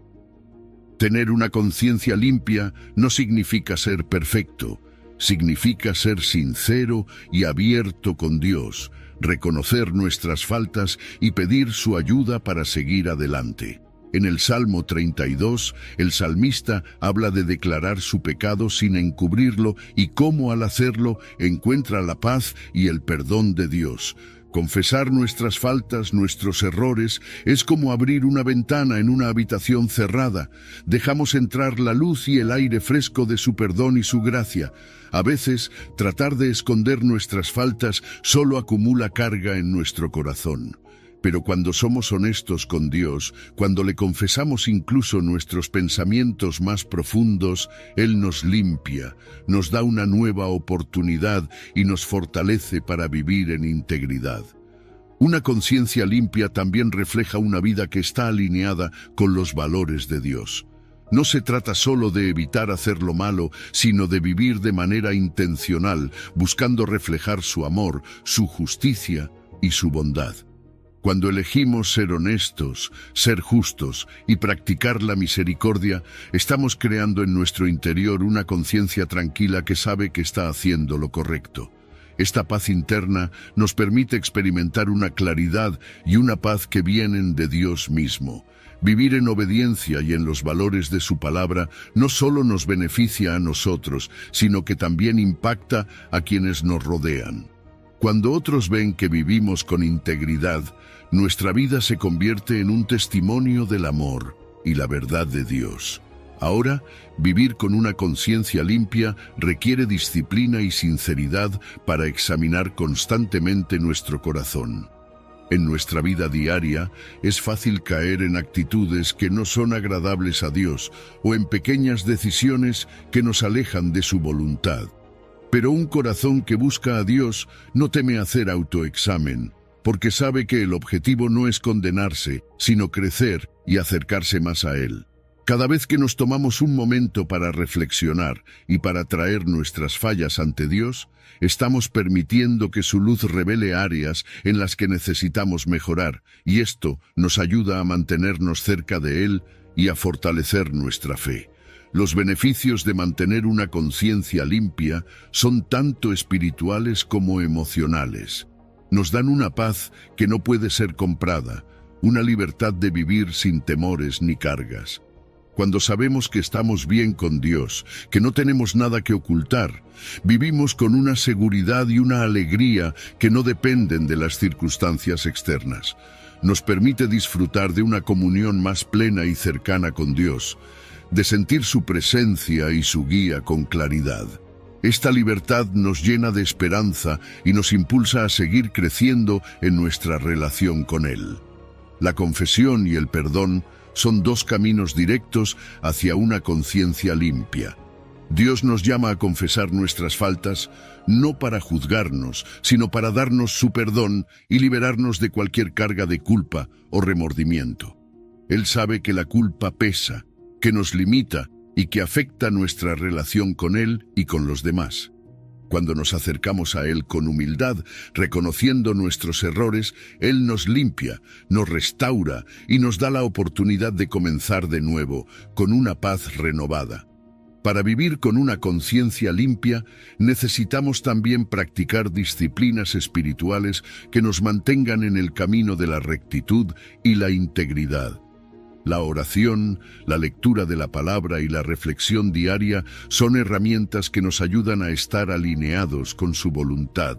Tener una conciencia limpia no significa ser perfecto, significa ser sincero y abierto con Dios, reconocer nuestras faltas y pedir su ayuda para seguir adelante. En el Salmo 32, el salmista habla de declarar su pecado sin encubrirlo y cómo al hacerlo encuentra la paz y el perdón de Dios. Confesar nuestras faltas, nuestros errores, es como abrir una ventana en una habitación cerrada. Dejamos entrar la luz y el aire fresco de su perdón y su gracia. A veces, tratar de esconder nuestras faltas solo acumula carga en nuestro corazón. Pero cuando somos honestos con Dios, cuando le confesamos incluso nuestros pensamientos más profundos, Él nos limpia, nos da una nueva oportunidad y nos fortalece para vivir en integridad. Una conciencia limpia también refleja una vida que está alineada con los valores de Dios. No se trata solo de evitar hacer lo malo, sino de vivir de manera intencional, buscando reflejar su amor, su justicia y su bondad. Cuando elegimos ser honestos, ser justos y practicar la misericordia, estamos creando en nuestro interior una conciencia tranquila que sabe que está haciendo lo correcto. Esta paz interna nos permite experimentar una claridad y una paz que vienen de Dios mismo. Vivir en obediencia y en los valores de su palabra no solo nos beneficia a nosotros, sino que también impacta a quienes nos rodean. Cuando otros ven que vivimos con integridad, nuestra vida se convierte en un testimonio del amor y la verdad de Dios. Ahora, vivir con una conciencia limpia requiere disciplina y sinceridad para examinar constantemente nuestro corazón. En nuestra vida diaria es fácil caer en actitudes que no son agradables a Dios o en pequeñas decisiones que nos alejan de su voluntad. Pero un corazón que busca a Dios no teme hacer autoexamen, porque sabe que el objetivo no es condenarse, sino crecer y acercarse más a Él. Cada vez que nos tomamos un momento para reflexionar y para traer nuestras fallas ante Dios, estamos permitiendo que su luz revele áreas en las que necesitamos mejorar, y esto nos ayuda a mantenernos cerca de Él y a fortalecer nuestra fe. Los beneficios de mantener una conciencia limpia son tanto espirituales como emocionales. Nos dan una paz que no puede ser comprada, una libertad de vivir sin temores ni cargas. Cuando sabemos que estamos bien con Dios, que no tenemos nada que ocultar, vivimos con una seguridad y una alegría que no dependen de las circunstancias externas. Nos permite disfrutar de una comunión más plena y cercana con Dios, de sentir su presencia y su guía con claridad. Esta libertad nos llena de esperanza y nos impulsa a seguir creciendo en nuestra relación con Él. La confesión y el perdón son dos caminos directos hacia una conciencia limpia. Dios nos llama a confesar nuestras faltas, no para juzgarnos, sino para darnos su perdón y liberarnos de cualquier carga de culpa o remordimiento. Él sabe que la culpa pesa, que nos limita y que afecta nuestra relación con Él y con los demás. Cuando nos acercamos a Él con humildad, reconociendo nuestros errores, Él nos limpia, nos restaura y nos da la oportunidad de comenzar de nuevo, con una paz renovada. Para vivir con una conciencia limpia, necesitamos también practicar disciplinas espirituales que nos mantengan en el camino de la rectitud y la integridad. La oración, la lectura de la palabra y la reflexión diaria son herramientas que nos ayudan a estar alineados con su voluntad.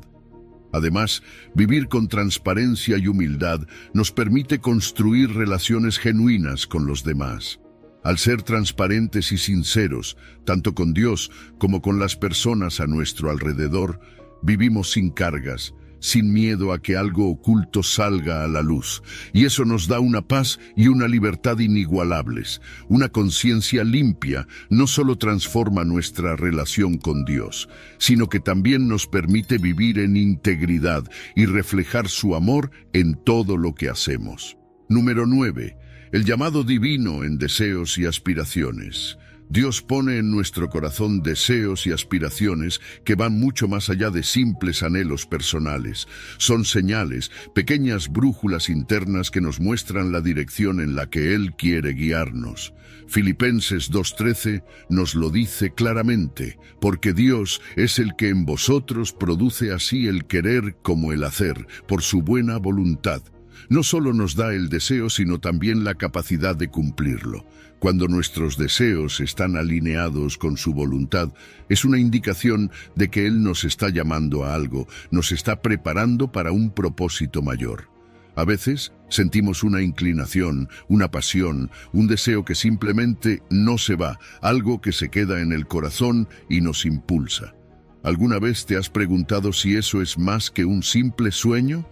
Además, vivir con transparencia y humildad nos permite construir relaciones genuinas con los demás. Al ser transparentes y sinceros, tanto con Dios como con las personas a nuestro alrededor, vivimos sin cargas, sin miedo a que algo oculto salga a la luz, y eso nos da una paz y una libertad inigualables. Una conciencia limpia no solo transforma nuestra relación con Dios, sino que también nos permite vivir en integridad y reflejar su amor en todo lo que hacemos. Número 9. El llamado divino en deseos y aspiraciones. Dios pone en nuestro corazón deseos y aspiraciones que van mucho más allá de simples anhelos personales. Son señales, pequeñas brújulas internas que nos muestran la dirección en la que Él quiere guiarnos. Filipenses 2:13 nos lo dice claramente, porque Dios es el que en vosotros produce así el querer como el hacer, por su buena voluntad. No solo nos da el deseo, sino también la capacidad de cumplirlo. Cuando nuestros deseos están alineados con su voluntad, es una indicación de que Él nos está llamando a algo, nos está preparando para un propósito mayor. A veces sentimos una inclinación, una pasión, un deseo que simplemente no se va, algo que se queda en el corazón y nos impulsa. ¿Alguna vez te has preguntado si eso es más que un simple sueño?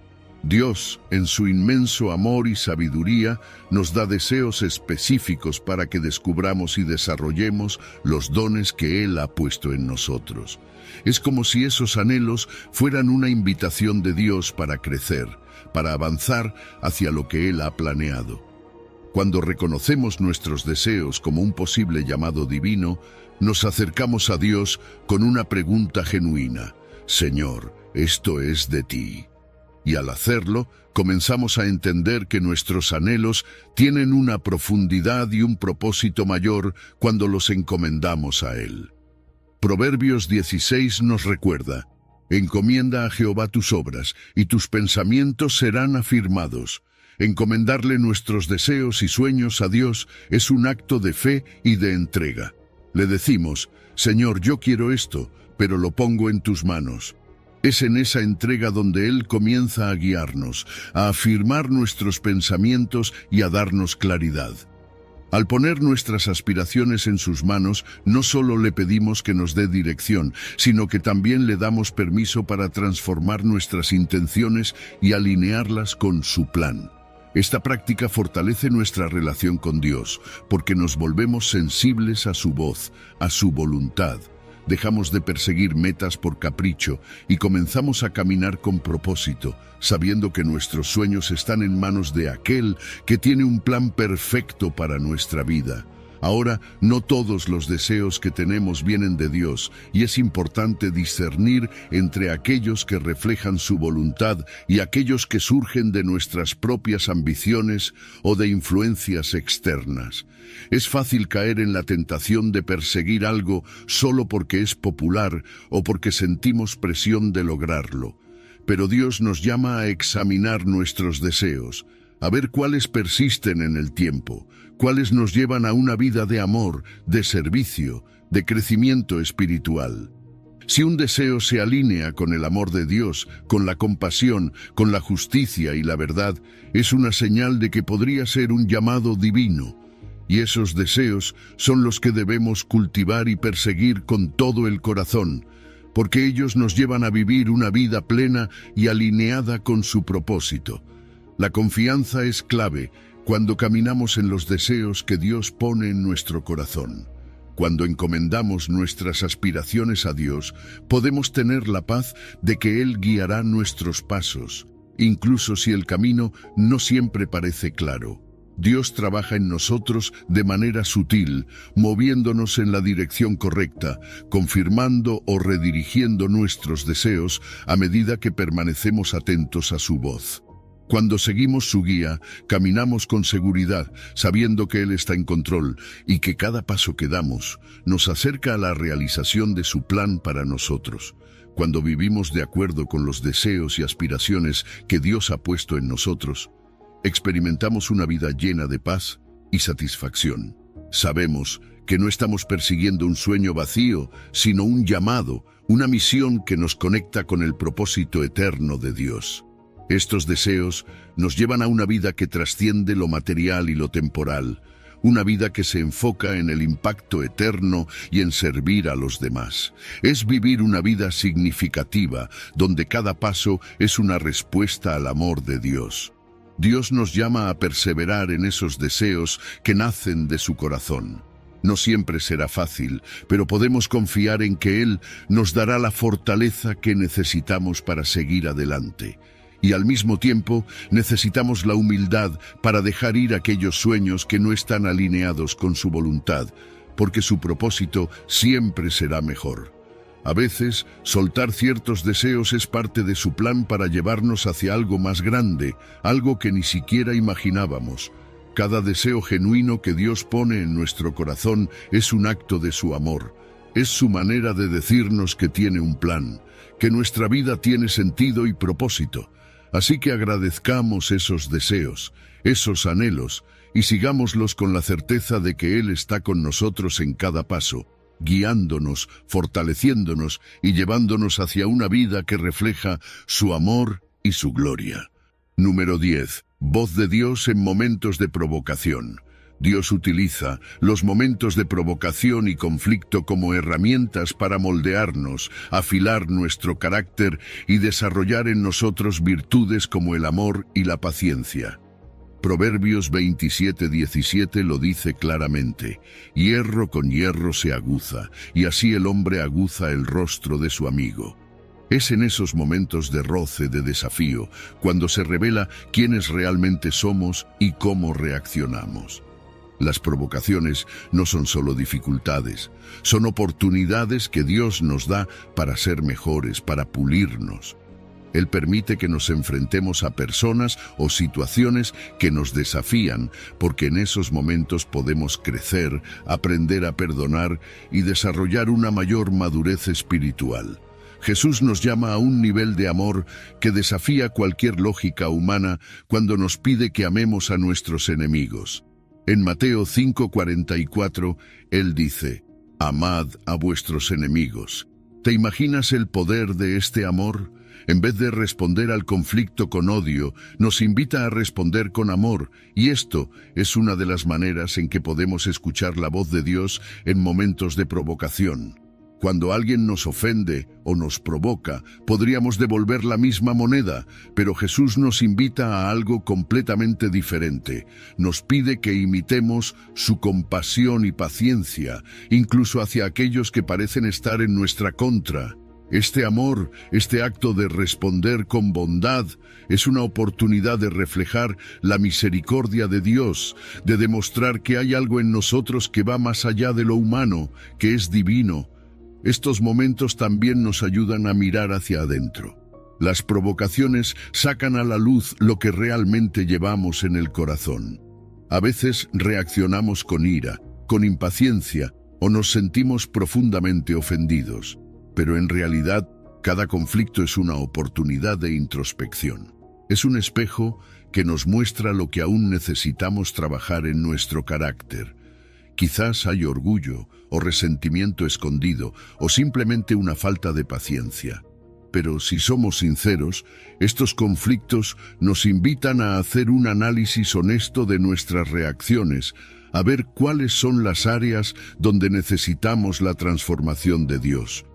Dios, en su inmenso amor y sabiduría, nos da deseos específicos para que descubramos y desarrollemos los dones que Él ha puesto en nosotros. Es como si esos anhelos fueran una invitación de Dios para crecer, para avanzar hacia lo que Él ha planeado. Cuando reconocemos nuestros deseos como un posible llamado divino, nos acercamos a Dios con una pregunta genuina: Señor, ¿esto es de ti? Y al hacerlo, comenzamos a entender que nuestros anhelos tienen una profundidad y un propósito mayor cuando los encomendamos a Él. Proverbios 16 nos recuerda: encomienda a Jehová tus obras, y tus pensamientos serán afirmados. Encomendarle nuestros deseos y sueños a Dios es un acto de fe y de entrega. Le decimos: Señor, yo quiero esto, pero lo pongo en tus manos. Es en esa entrega donde Él comienza a guiarnos, a afirmar nuestros pensamientos y a darnos claridad. Al poner nuestras aspiraciones en sus manos, no solo le pedimos que nos dé dirección, sino que también le damos permiso para transformar nuestras intenciones y alinearlas con su plan. Esta práctica fortalece nuestra relación con Dios, porque nos volvemos sensibles a su voz, a su voluntad. Dejamos de perseguir metas por capricho y comenzamos a caminar con propósito, sabiendo que nuestros sueños están en manos de aquel que tiene un plan perfecto para nuestra vida. Ahora, no todos los deseos que tenemos vienen de Dios, y es importante discernir entre aquellos que reflejan su voluntad y aquellos que surgen de nuestras propias ambiciones o de influencias externas. Es fácil caer en la tentación de perseguir algo solo porque es popular o porque sentimos presión de lograrlo. Pero Dios nos llama a examinar nuestros deseos, a ver cuáles persisten en el tiempo, cuáles nos llevan a una vida de amor, de servicio, de crecimiento espiritual. Si un deseo se alinea con el amor de Dios, con la compasión, con la justicia y la verdad, es una señal de que podría ser un llamado divino. Y esos deseos son los que debemos cultivar y perseguir con todo el corazón, porque ellos nos llevan a vivir una vida plena y alineada con su propósito. La confianza es clave cuando caminamos en los deseos que Dios pone en nuestro corazón. Cuando encomendamos nuestras aspiraciones a Dios, podemos tener la paz de que Él guiará nuestros pasos, incluso si el camino no siempre parece claro. Dios trabaja en nosotros de manera sutil, moviéndonos en la dirección correcta, confirmando o redirigiendo nuestros deseos a medida que permanecemos atentos a su voz. Cuando seguimos su guía, caminamos con seguridad, sabiendo que Él está en control y que cada paso que damos nos acerca a la realización de su plan para nosotros. Cuando vivimos de acuerdo con los deseos y aspiraciones que Dios ha puesto en nosotros, experimentamos una vida llena de paz y satisfacción. Sabemos que no estamos persiguiendo un sueño vacío, sino un llamado, una misión que nos conecta con el propósito eterno de Dios. Estos deseos nos llevan a una vida que trasciende lo material y lo temporal, una vida que se enfoca en el impacto eterno y en servir a los demás. Es vivir una vida significativa, donde cada paso es una respuesta al amor de Dios. Dios nos llama a perseverar en esos deseos que nacen de su corazón. No siempre será fácil, pero podemos confiar en que Él nos dará la fortaleza que necesitamos para seguir adelante. Y al mismo tiempo necesitamos la humildad para dejar ir aquellos sueños que no están alineados con su voluntad, porque su propósito siempre será mejor. A veces, soltar ciertos deseos es parte de su plan para llevarnos hacia algo más grande, algo que ni siquiera imaginábamos. Cada deseo genuino que Dios pone en nuestro corazón es un acto de su amor. Es su manera de decirnos que tiene un plan, que nuestra vida tiene sentido y propósito. Así que agradezcamos esos deseos, esos anhelos, y sigámoslos con la certeza de que Él está con nosotros en cada paso, guiándonos, fortaleciéndonos y llevándonos hacia una vida que refleja su amor y su gloria. Número 10. Voz de Dios en momentos de provocación. Dios utiliza los momentos de provocación y conflicto como herramientas para moldearnos, afilar nuestro carácter y desarrollar en nosotros virtudes como el amor y la paciencia. Proverbios 27:17 lo dice claramente: hierro con hierro se aguza, y así el hombre aguza el rostro de su amigo. Es en esos momentos de roce, de desafío, cuando se revela quiénes realmente somos y cómo reaccionamos. Las provocaciones no son solo dificultades, son oportunidades que Dios nos da para ser mejores, para pulirnos. Él permite que nos enfrentemos a personas o situaciones que nos desafían, porque en esos momentos podemos crecer, aprender a perdonar y desarrollar una mayor madurez espiritual. Jesús nos llama a un nivel de amor que desafía cualquier lógica humana cuando nos pide que amemos a nuestros enemigos. En Mateo 5:44, Él dice: amad a vuestros enemigos, ¿Te imaginas el poder de este amor? En vez de responder al conflicto con odio, nos invita a responder con amor, y esto es una de las maneras en que podemos escuchar la voz de Dios en momentos de provocación. Cuando alguien nos ofende o nos provoca, podríamos devolver la misma moneda, pero Jesús nos invita a algo completamente diferente. Nos pide que imitemos su compasión y paciencia, incluso hacia aquellos que parecen estar en nuestra contra. Este amor, este acto de responder con bondad, es una oportunidad de reflejar la misericordia de Dios, de demostrar que hay algo en nosotros que va más allá de lo humano, que es divino. Estos momentos también nos ayudan a mirar hacia adentro. Las provocaciones sacan a la luz lo que realmente llevamos en el corazón. A veces reaccionamos con ira, con impaciencia, o nos sentimos profundamente ofendidos. Pero en realidad, cada conflicto es una oportunidad de introspección. Es un espejo que nos muestra lo que aún necesitamos trabajar en nuestro carácter. Quizás hay orgullo o resentimiento escondido o simplemente una falta de paciencia. Pero si somos sinceros, estos conflictos nos invitan a hacer un análisis honesto de nuestras reacciones, a ver cuáles son las áreas donde necesitamos la transformación de Dios.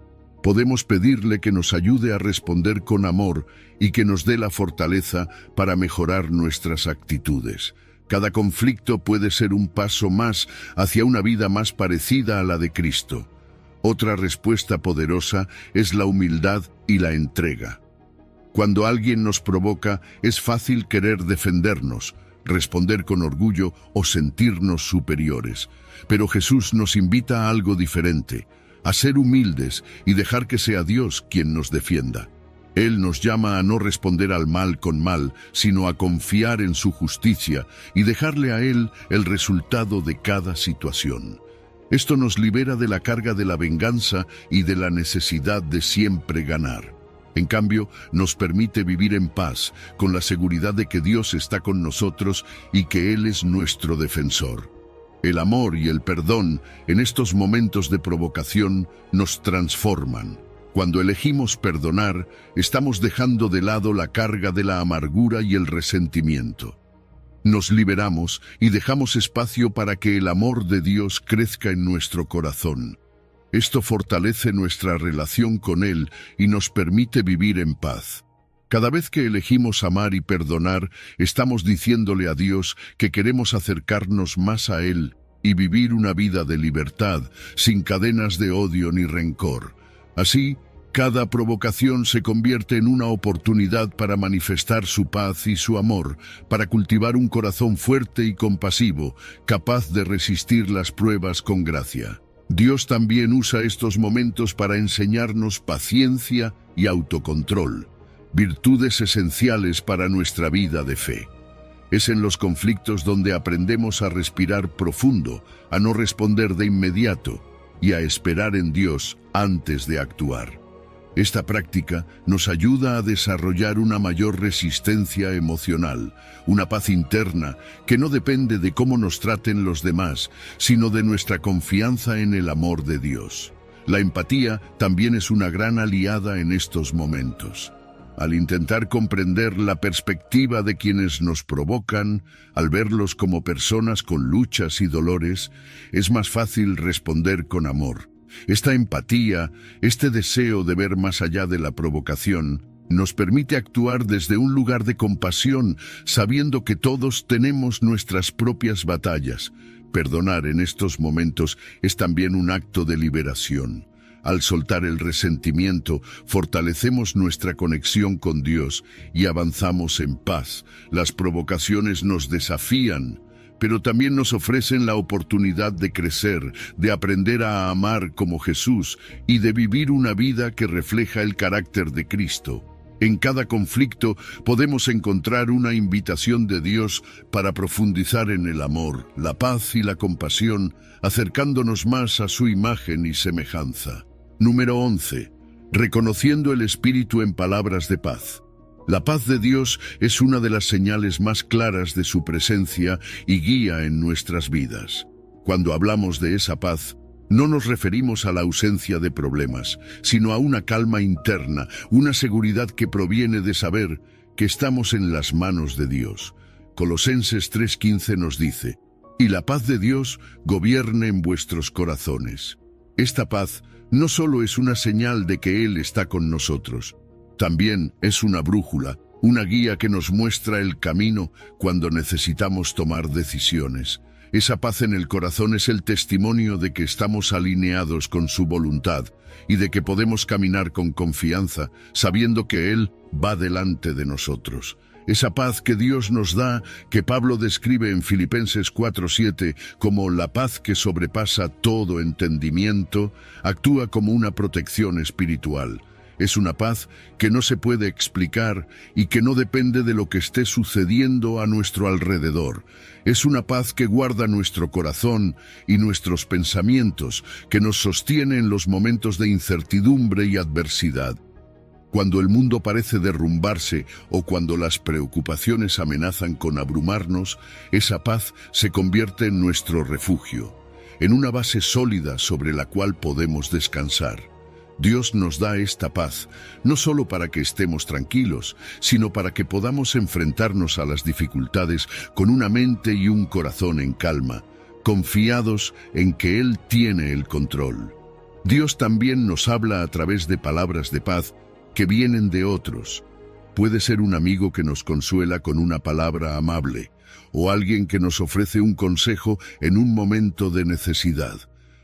Podemos pedirle que nos ayude a responder con amor y que nos dé la fortaleza para mejorar nuestras actitudes. Cada conflicto puede ser un paso más hacia una vida más parecida a la de Cristo. Otra respuesta poderosa es la humildad y la entrega. Cuando alguien nos provoca, es fácil querer defendernos, responder con orgullo o sentirnos superiores. Pero Jesús nos invita a algo diferente, a ser humildes y dejar que sea Dios quien nos defienda. Él nos llama a no responder al mal con mal, sino a confiar en su justicia y dejarle a Él el resultado de cada situación. Esto nos libera de la carga de la venganza y de la necesidad de siempre ganar. En cambio, nos permite vivir en paz, con la seguridad de que Dios está con nosotros y que Él es nuestro defensor. El amor y el perdón en estos momentos de provocación nos transforman. Cuando elegimos perdonar, estamos dejando de lado la carga de la amargura y el resentimiento. Nos liberamos y dejamos espacio para que el amor de Dios crezca en nuestro corazón. Esto fortalece nuestra relación con Él y nos permite vivir en paz. Cada vez que elegimos amar y perdonar, estamos diciéndole a Dios que queremos acercarnos más a Él y vivir una vida de libertad, sin cadenas de odio ni rencor. Así, cada provocación se convierte en una oportunidad para manifestar su paz y su amor, para cultivar un corazón fuerte y compasivo, capaz de resistir las pruebas con gracia. Dios también usa estos momentos para enseñarnos paciencia y autocontrol, virtudes esenciales para nuestra vida de fe. Es en los conflictos donde aprendemos a respirar profundo, a no responder de inmediato y a esperar en Dios antes de actuar. Esta práctica nos ayuda a desarrollar una mayor resistencia emocional, una paz interna que no depende de cómo nos traten los demás, sino de nuestra confianza en el amor de Dios. La empatía también es una gran aliada en estos momentos. Al intentar comprender la perspectiva de quienes nos provocan, al verlos como personas con luchas y dolores, es más fácil responder con amor. Esta empatía, este deseo de ver más allá de la provocación, nos permite actuar desde un lugar de compasión, sabiendo que todos tenemos nuestras propias batallas. Perdonar en estos momentos es también un acto de liberación. Al soltar el resentimiento, fortalecemos nuestra conexión con Dios y avanzamos en paz. Las provocaciones nos desafían, pero también nos ofrecen la oportunidad de crecer, de aprender a amar como Jesús y de vivir una vida que refleja el carácter de Cristo. En cada conflicto podemos encontrar una invitación de Dios para profundizar en el amor, la paz y la compasión, acercándonos más a su imagen y semejanza. Número 11. Reconociendo el Espíritu en palabras de paz. La paz de Dios es una de las señales más claras de su presencia y guía en nuestras vidas. Cuando hablamos de esa paz, No nos referimos a la ausencia de problemas, sino a una calma interna, una seguridad que proviene de saber que estamos en las manos de Dios. Colosenses 3:15 nos dice: «Y la paz de Dios gobierne en vuestros corazones». Esta paz no solo es una señal de que Él está con nosotros, también es una brújula, una guía que nos muestra el camino cuando necesitamos tomar decisiones. Esa paz en el corazón es el testimonio de que estamos alineados con su voluntad y de que podemos caminar con confianza, sabiendo que Él va delante de nosotros. Esa paz que Dios nos da, que Pablo describe en Filipenses 4:7 como la paz que sobrepasa todo entendimiento, actúa como una protección espiritual. Es una paz que no se puede explicar y que no depende de lo que esté sucediendo a nuestro alrededor. Es una paz que guarda nuestro corazón y nuestros pensamientos, que nos sostiene en los momentos de incertidumbre y adversidad. Cuando el mundo parece derrumbarse o cuando las preocupaciones amenazan con abrumarnos, esa paz se convierte en nuestro refugio, en una base sólida sobre la cual podemos descansar. Dios nos da esta paz, no solo para que estemos tranquilos, sino para que podamos enfrentarnos a las dificultades con una mente y un corazón en calma, confiados en que Él tiene el control. Dios también nos habla a través de palabras de paz que vienen de otros. Puede ser un amigo que nos consuela con una palabra amable, o alguien que nos ofrece un consejo en un momento de necesidad.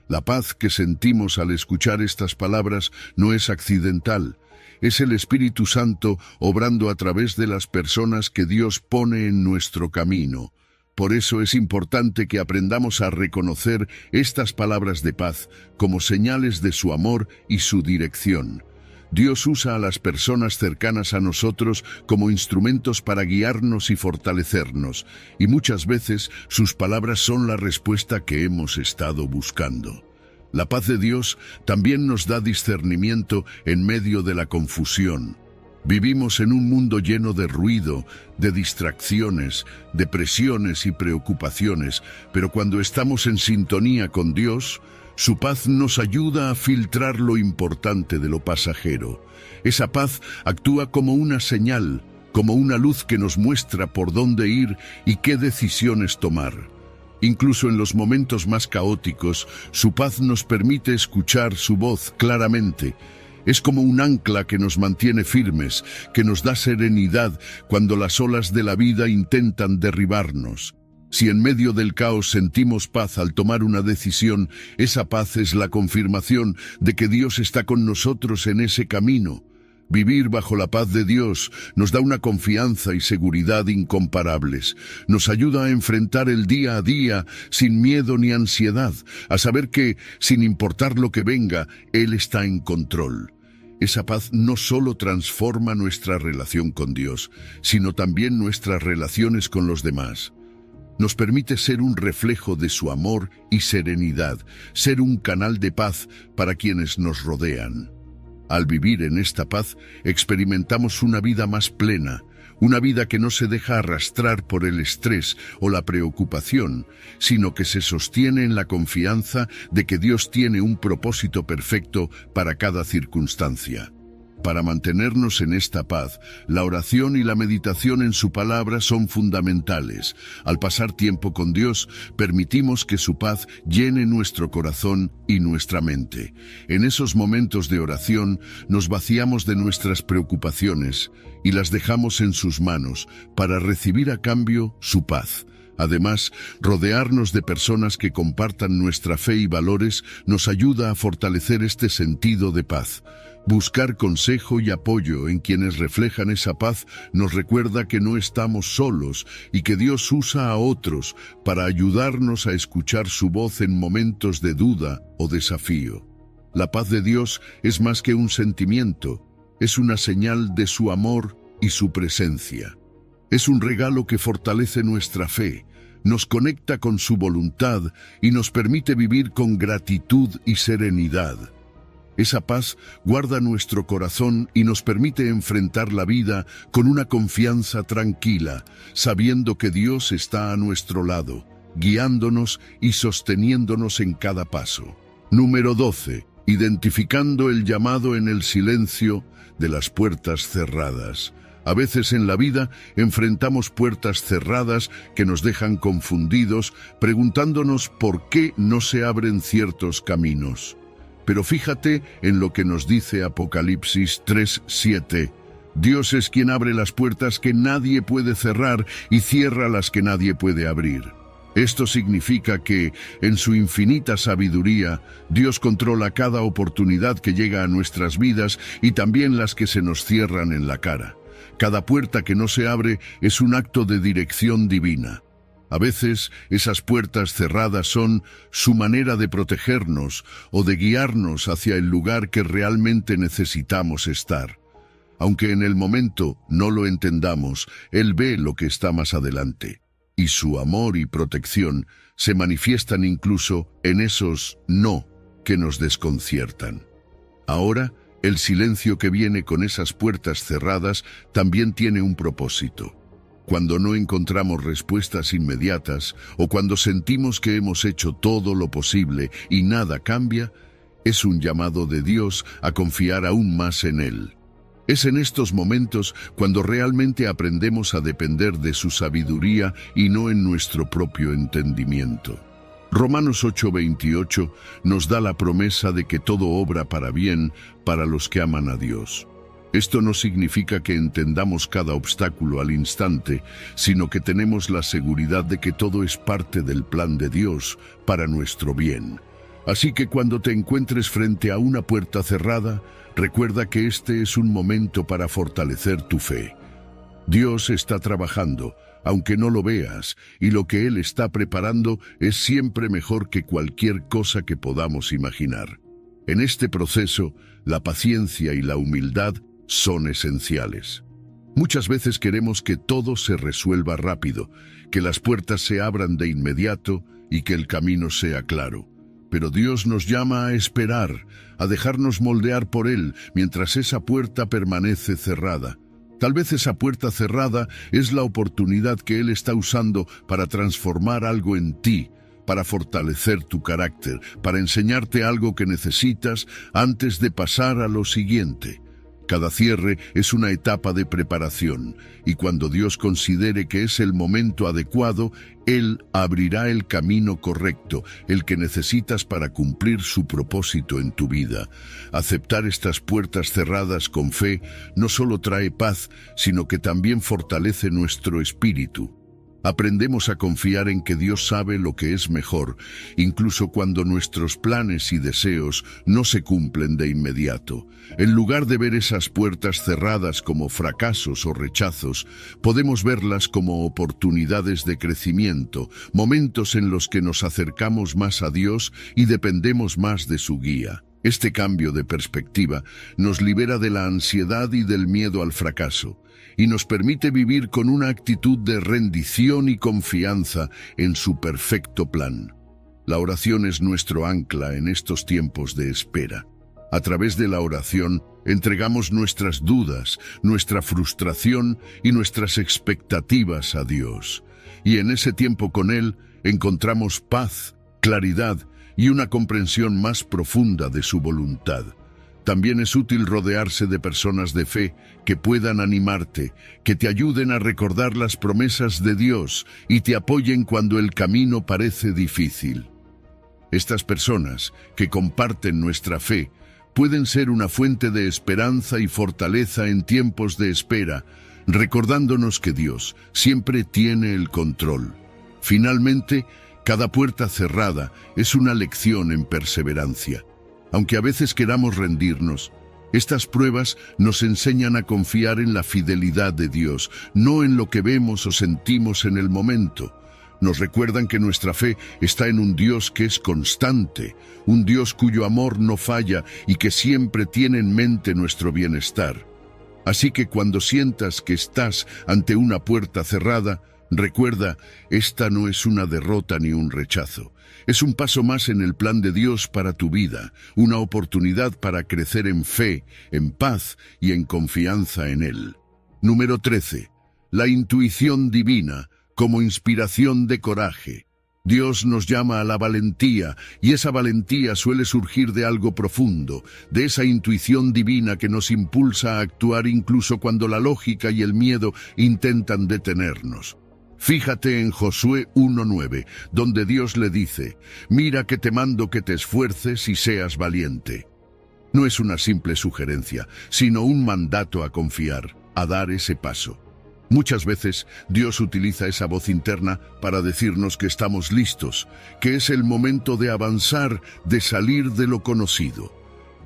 La paz que sentimos al escuchar estas palabras no es accidental, es el Espíritu Santo obrando a través de las personas que Dios pone en nuestro camino. Por eso es importante que aprendamos a reconocer estas palabras de paz como señales de su amor y su dirección. Dios usa a las personas cercanas a nosotros como instrumentos para guiarnos y fortalecernos, y muchas veces sus palabras son la respuesta que hemos estado buscando. La paz de Dios también nos da discernimiento en medio de la confusión. Vivimos en un mundo lleno de ruido, de distracciones, de presiones y preocupaciones, pero cuando estamos en sintonía con Dios, su paz nos ayuda a filtrar lo importante de lo pasajero. Esa paz actúa como una señal, como una luz que nos muestra por dónde ir y qué decisiones tomar. Incluso en los momentos más caóticos, su paz nos permite escuchar su voz claramente. Es como un ancla que nos mantiene firmes, que nos da serenidad cuando las olas de la vida intentan derribarnos. Si en medio del caos sentimos paz al tomar una decisión, esa paz es la confirmación de que Dios está con nosotros en ese camino. Vivir bajo la paz de Dios nos da una confianza y seguridad incomparables. Nos ayuda a enfrentar el día a día sin miedo ni ansiedad, a saber que, sin importar lo que venga, Él está en control. Esa paz no solo transforma nuestra relación con Dios, sino también nuestras relaciones con los demás. Nos permite ser un reflejo de su amor y serenidad, ser un canal de paz para quienes nos rodean. Al vivir en esta paz, experimentamos una vida más plena, una vida que no se deja arrastrar por el estrés o la preocupación, sino que se sostiene en la confianza de que Dios tiene un propósito perfecto para cada circunstancia. Para mantenernos en esta paz, la oración y la meditación en su palabra son fundamentales. Al pasar tiempo con Dios, permitimos que su paz llene nuestro corazón y nuestra mente. En esos momentos de oración, nos vaciamos de nuestras preocupaciones y las dejamos en sus manos para recibir a cambio su paz. Además, rodearnos de personas que compartan nuestra fe y valores nos ayuda a fortalecer este sentido de paz. Buscar consejo y apoyo en quienes reflejan esa paz nos recuerda que no estamos solos y que Dios usa a otros para ayudarnos a escuchar su voz en momentos de duda o desafío. La paz de Dios es más que un sentimiento, es una señal de su amor y su presencia. Es un regalo que fortalece nuestra fe, nos conecta con su voluntad y nos permite vivir con gratitud y serenidad. Esa paz guarda nuestro corazón y nos permite enfrentar la vida con una confianza tranquila, sabiendo que Dios está a nuestro lado, guiándonos y sosteniéndonos en cada paso. Número 12. Identificando el llamado en el silencio de las puertas cerradas. A veces en la vida enfrentamos puertas cerradas que nos dejan confundidos, preguntándonos por qué no se abren ciertos caminos. Pero fíjate en lo que nos dice Apocalipsis 3:7. Dios es quien abre las puertas que nadie puede cerrar y cierra las que nadie puede abrir. Esto significa que, en su infinita sabiduría, Dios controla cada oportunidad que llega a nuestras vidas y también las que se nos cierran en la cara. Cada puerta que no se abre es un acto de dirección divina. A veces, esas puertas cerradas son su manera de protegernos o de guiarnos hacia el lugar que realmente necesitamos estar. Aunque en el momento no lo entendamos, Él ve lo que está más adelante. Y su amor y protección se manifiestan incluso en esos no que nos desconciertan. Ahora, el silencio que viene con esas puertas cerradas también tiene un propósito. Cuando no encontramos respuestas inmediatas o cuando sentimos que hemos hecho todo lo posible y nada cambia, es un llamado de Dios a confiar aún más en Él. Es en estos momentos cuando realmente aprendemos a depender de su sabiduría y no en nuestro propio entendimiento. Romanos 8:28 nos da la promesa de que todo obra para bien para los que aman a Dios. Esto no significa que entendamos cada obstáculo al instante, sino que tenemos la seguridad de que todo es parte del plan de Dios para nuestro bien. Así que cuando te encuentres frente a una puerta cerrada, recuerda que este es un momento para fortalecer tu fe. Dios está trabajando, aunque no lo veas, y lo que Él está preparando es siempre mejor que cualquier cosa que podamos imaginar. En este proceso, la paciencia y la humildad son esenciales. Muchas veces queremos que todo se resuelva rápido, que las puertas se abran de inmediato y que el camino sea claro. Pero Dios nos llama a esperar, a dejarnos moldear por Él mientras esa puerta permanece cerrada. Tal vez esa puerta cerrada es la oportunidad que Él está usando para transformar algo en ti, para fortalecer tu carácter, para enseñarte algo que necesitas antes de pasar a lo siguiente. Cada cierre es una etapa de preparación, y cuando Dios considere que es el momento adecuado, Él abrirá el camino correcto, el que necesitas para cumplir su propósito en tu vida. Aceptar estas puertas cerradas con fe no solo trae paz, sino que también fortalece nuestro espíritu. Aprendemos a confiar en que Dios sabe lo que es mejor, incluso cuando nuestros planes y deseos no se cumplen de inmediato. En lugar de ver esas puertas cerradas como fracasos o rechazos, podemos verlas como oportunidades de crecimiento, momentos en los que nos acercamos más a Dios y dependemos más de su guía. Este cambio de perspectiva nos libera de la ansiedad y del miedo al fracaso, y nos permite vivir con una actitud de rendición y confianza en su perfecto plan. La oración es nuestro ancla en estos tiempos de espera. A través de la oración, entregamos nuestras dudas, nuestra frustración y nuestras expectativas a Dios. Y en ese tiempo con Él, encontramos paz, claridad y una comprensión más profunda de su voluntad. También es útil rodearse de personas de fe que puedan animarte, que te ayuden a recordar las promesas de Dios y te apoyen cuando el camino parece difícil. Estas personas, que comparten nuestra fe, pueden ser una fuente de esperanza y fortaleza en tiempos de espera, recordándonos que Dios siempre tiene el control. Finalmente, cada puerta cerrada es una lección en perseverancia. Aunque a veces queramos rendirnos, estas pruebas nos enseñan a confiar en la fidelidad de Dios, no en lo que vemos o sentimos en el momento. Nos recuerdan que nuestra fe está en un Dios que es constante, un Dios cuyo amor no falla y que siempre tiene en mente nuestro bienestar. Así que cuando sientas que estás ante una puerta cerrada, recuerda, esta no es una derrota ni un rechazo. Es un paso más en el plan de Dios para tu vida, una oportunidad para crecer en fe, en paz y en confianza en Él. Número 13. La intuición divina como inspiración de coraje. Dios nos llama a la valentía, y esa valentía suele surgir de algo profundo, de esa intuición divina que nos impulsa a actuar incluso cuando la lógica y el miedo intentan detenernos. Fíjate en Josué 1:9, donde Dios le dice: «Mira que te mando que te esfuerces y seas valiente». No es una simple sugerencia, sino un mandato a confiar, a dar ese paso. Muchas veces Dios utiliza esa voz interna para decirnos que estamos listos, que es el momento de avanzar, de salir de lo conocido.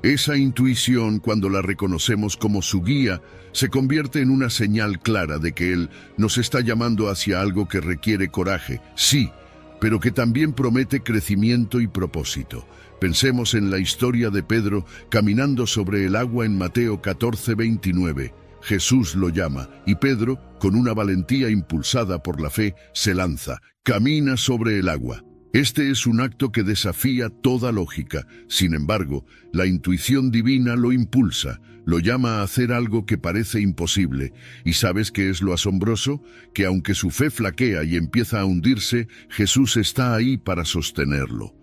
Esa intuición, cuando la reconocemos como su guía, se convierte en una señal clara de que Él nos está llamando hacia algo que requiere coraje, sí, pero que también promete crecimiento y propósito. Pensemos en la historia de Pedro caminando sobre el agua en Mateo 14:29. Jesús lo llama, y Pedro, con una valentía impulsada por la fe, se lanza, camina sobre el agua. Este es un acto que desafía toda lógica. Sin embargo, la intuición divina lo impulsa, lo llama a hacer algo que parece imposible. ¿Y sabes qué es lo asombroso? Que aunque su fe flaquea y empieza a hundirse, Jesús está ahí para sostenerlo.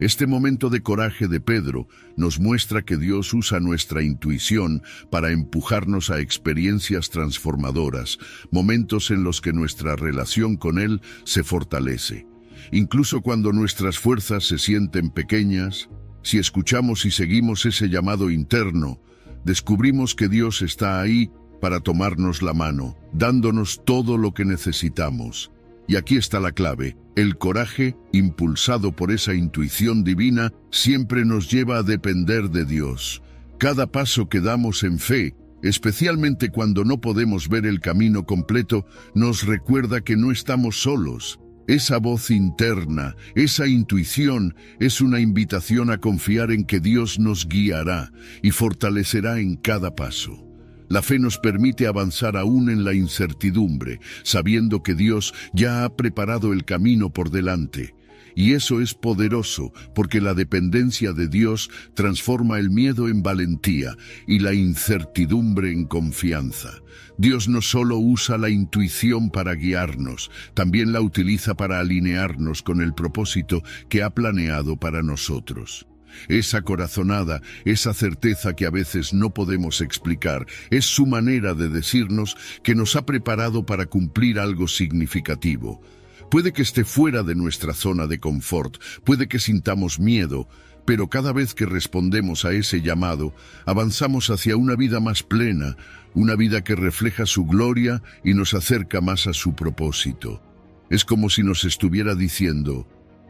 Este momento de coraje de Pedro nos muestra que Dios usa nuestra intuición para empujarnos a experiencias transformadoras, momentos en los que nuestra relación con Él se fortalece. Incluso cuando nuestras fuerzas se sienten pequeñas, si escuchamos y seguimos ese llamado interno, descubrimos que Dios está ahí para tomarnos la mano, dándonos todo lo que necesitamos. Y aquí está la clave: el coraje, impulsado por esa intuición divina, siempre nos lleva a depender de Dios. Cada paso que damos en fe, especialmente cuando no podemos ver el camino completo, nos recuerda que no estamos solos. Esa voz interna, esa intuición, es una invitación a confiar en que Dios nos guiará y fortalecerá en cada paso. La fe nos permite avanzar aún en la incertidumbre, sabiendo que Dios ya ha preparado el camino por delante. Y eso es poderoso, porque la dependencia de Dios transforma el miedo en valentía y la incertidumbre en confianza. Dios no solo usa la intuición para guiarnos, también la utiliza para alinearnos con el propósito que ha planeado para nosotros. Esa corazonada, esa certeza que a veces no podemos explicar, es su manera de decirnos que nos ha preparado para cumplir algo significativo. Puede que esté fuera de nuestra zona de confort, puede que sintamos miedo, pero cada vez que respondemos a ese llamado, avanzamos hacia una vida más plena, una vida que refleja su gloria y nos acerca más a su propósito. Es como si nos estuviera diciendo: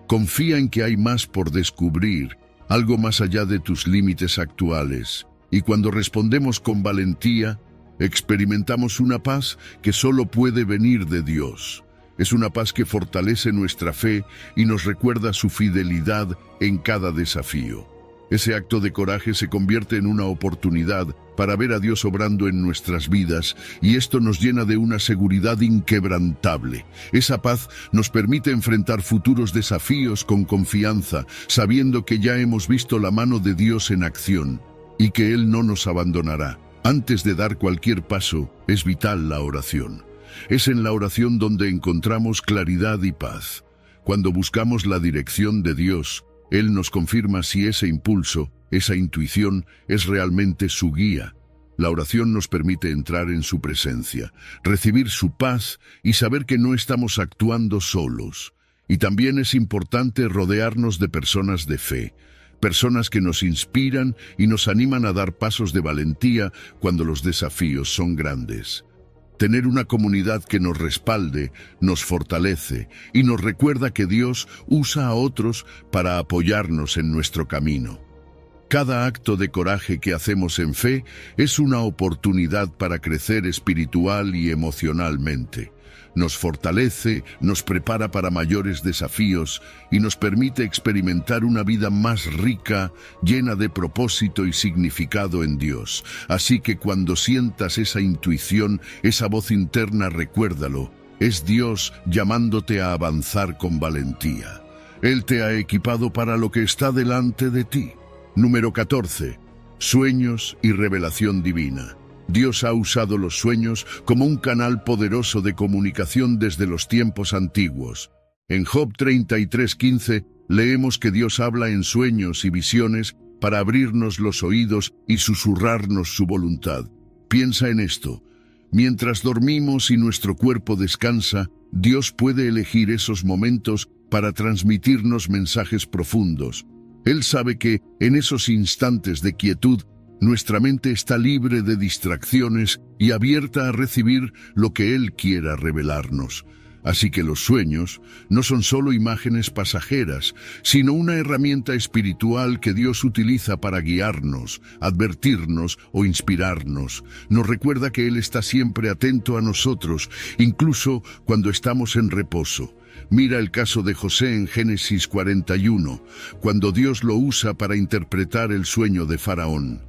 confía en que hay más por descubrir, algo más allá de tus límites actuales. Y cuando respondemos con valentía, experimentamos una paz que solo puede venir de Dios. Es una paz que fortalece nuestra fe y nos recuerda su fidelidad en cada desafío. Ese acto de coraje se convierte en una oportunidad para ver a Dios obrando en nuestras vidas, y esto nos llena de una seguridad inquebrantable. Esa paz nos permite enfrentar futuros desafíos con confianza, sabiendo que ya hemos visto la mano de Dios en acción y que Él no nos abandonará. Antes de dar cualquier paso, es vital la oración. Es en la oración donde encontramos claridad y paz. Cuando buscamos la dirección de Dios, Él nos confirma si ese impulso, esa intuición, es realmente su guía. La oración nos permite entrar en su presencia, recibir su paz y saber que no estamos actuando solos. Y también es importante rodearnos de personas de fe, personas que nos inspiran y nos animan a dar pasos de valentía cuando los desafíos son grandes. Tener una comunidad que nos respalde, nos fortalece y nos recuerda que Dios usa a otros para apoyarnos en nuestro camino. Cada acto de coraje que hacemos en fe es una oportunidad para crecer espiritual y emocionalmente. Nos fortalece, nos prepara para mayores desafíos y nos permite experimentar una vida más rica, llena de propósito y significado en Dios. Así que cuando sientas esa intuición, esa voz interna, recuérdalo: es Dios llamándote a avanzar con valentía. Él te ha equipado para lo que está delante de ti. Número 14. Sueños y revelación divina. Dios ha usado los sueños como un canal poderoso de comunicación desde los tiempos antiguos. En Job 33:15 leemos que Dios habla en sueños y visiones para abrirnos los oídos y susurrarnos su voluntad. Piensa en esto. Mientras dormimos y nuestro cuerpo descansa, Dios puede elegir esos momentos para transmitirnos mensajes profundos. Él sabe que, en esos instantes de quietud, nuestra mente está libre de distracciones y abierta a recibir lo que Él quiera revelarnos. Así que los sueños no son solo imágenes pasajeras, sino una herramienta espiritual que Dios utiliza para guiarnos, advertirnos o inspirarnos. Nos recuerda que Él está siempre atento a nosotros, incluso cuando estamos en reposo. Mira el caso de José en Génesis 41, cuando Dios lo usa para interpretar el sueño de Faraón.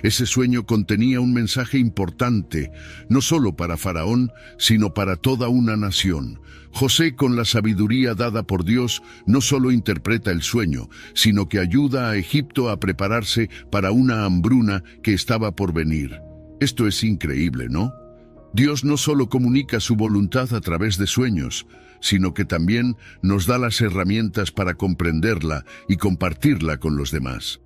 Ese sueño contenía un mensaje importante, no solo para Faraón, sino para toda una nación. José, con la sabiduría dada por Dios, no solo interpreta el sueño, sino que ayuda a Egipto a prepararse para una hambruna que estaba por venir. Esto es increíble, ¿no? Dios no solo comunica su voluntad a través de sueños, sino que también nos da las herramientas para comprenderla y compartirla con los demás.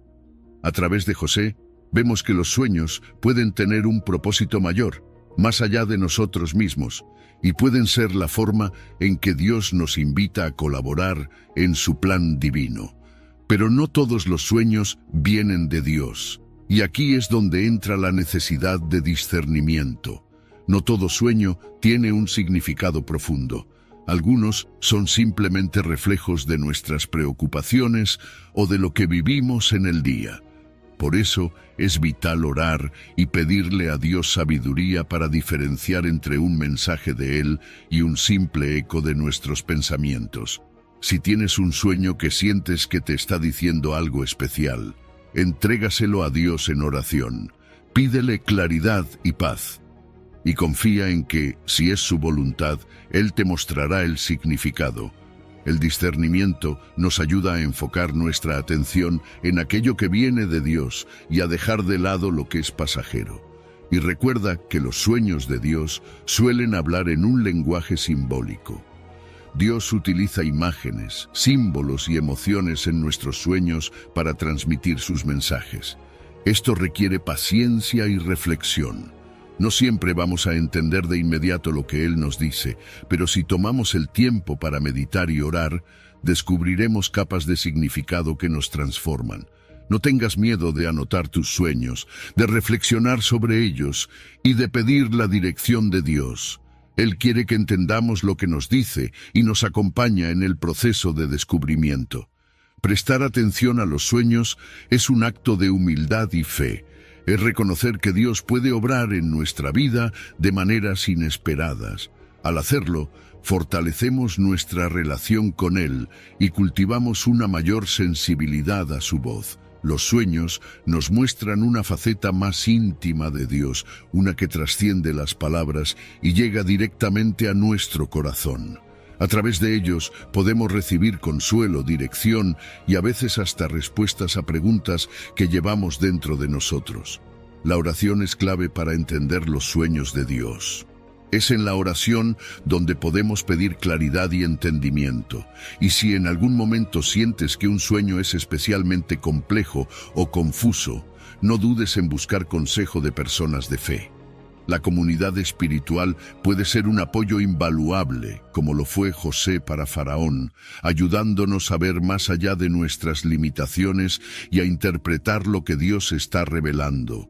A través de José, vemos que los sueños pueden tener un propósito mayor, más allá de nosotros mismos, y pueden ser la forma en que Dios nos invita a colaborar en su plan divino. Pero no todos los sueños vienen de Dios, y aquí es donde entra la necesidad de discernimiento. No todo sueño tiene un significado profundo. Algunos son simplemente reflejos de nuestras preocupaciones o de lo que vivimos en el día. Por eso es vital orar y pedirle a Dios sabiduría para diferenciar entre un mensaje de Él y un simple eco de nuestros pensamientos. Si tienes un sueño que sientes que te está diciendo algo especial, entrégaselo a Dios en oración. Pídele claridad y paz. Y confía en que, si es su voluntad, Él te mostrará el significado. El discernimiento nos ayuda a enfocar nuestra atención en aquello que viene de Dios y a dejar de lado lo que es pasajero. Y recuerda que los sueños de Dios suelen hablar en un lenguaje simbólico. Dios utiliza imágenes, símbolos y emociones en nuestros sueños para transmitir sus mensajes. Esto requiere paciencia y reflexión. No siempre vamos a entender de inmediato lo que Él nos dice, pero si tomamos el tiempo para meditar y orar, descubriremos capas de significado que nos transforman. No tengas miedo de anotar tus sueños, de reflexionar sobre ellos y de pedir la dirección de Dios. Él quiere que entendamos lo que nos dice y nos acompaña en el proceso de descubrimiento. Prestar atención a los sueños es un acto de humildad y fe. Es reconocer que Dios puede obrar en nuestra vida de maneras inesperadas. Al hacerlo, fortalecemos nuestra relación con Él y cultivamos una mayor sensibilidad a su voz. Los sueños nos muestran una faceta más íntima de Dios, una que trasciende las palabras y llega directamente a nuestro corazón. A través de ellos podemos recibir consuelo, dirección y a veces hasta respuestas a preguntas que llevamos dentro de nosotros. La oración es clave para entender los sueños de Dios. Es en la oración donde podemos pedir claridad y entendimiento. Y si en algún momento sientes que un sueño es especialmente complejo o confuso, no dudes en buscar consejo de personas de fe. La comunidad espiritual puede ser un apoyo invaluable, como lo fue José para Faraón, ayudándonos a ver más allá de nuestras limitaciones y a interpretar lo que Dios está revelando.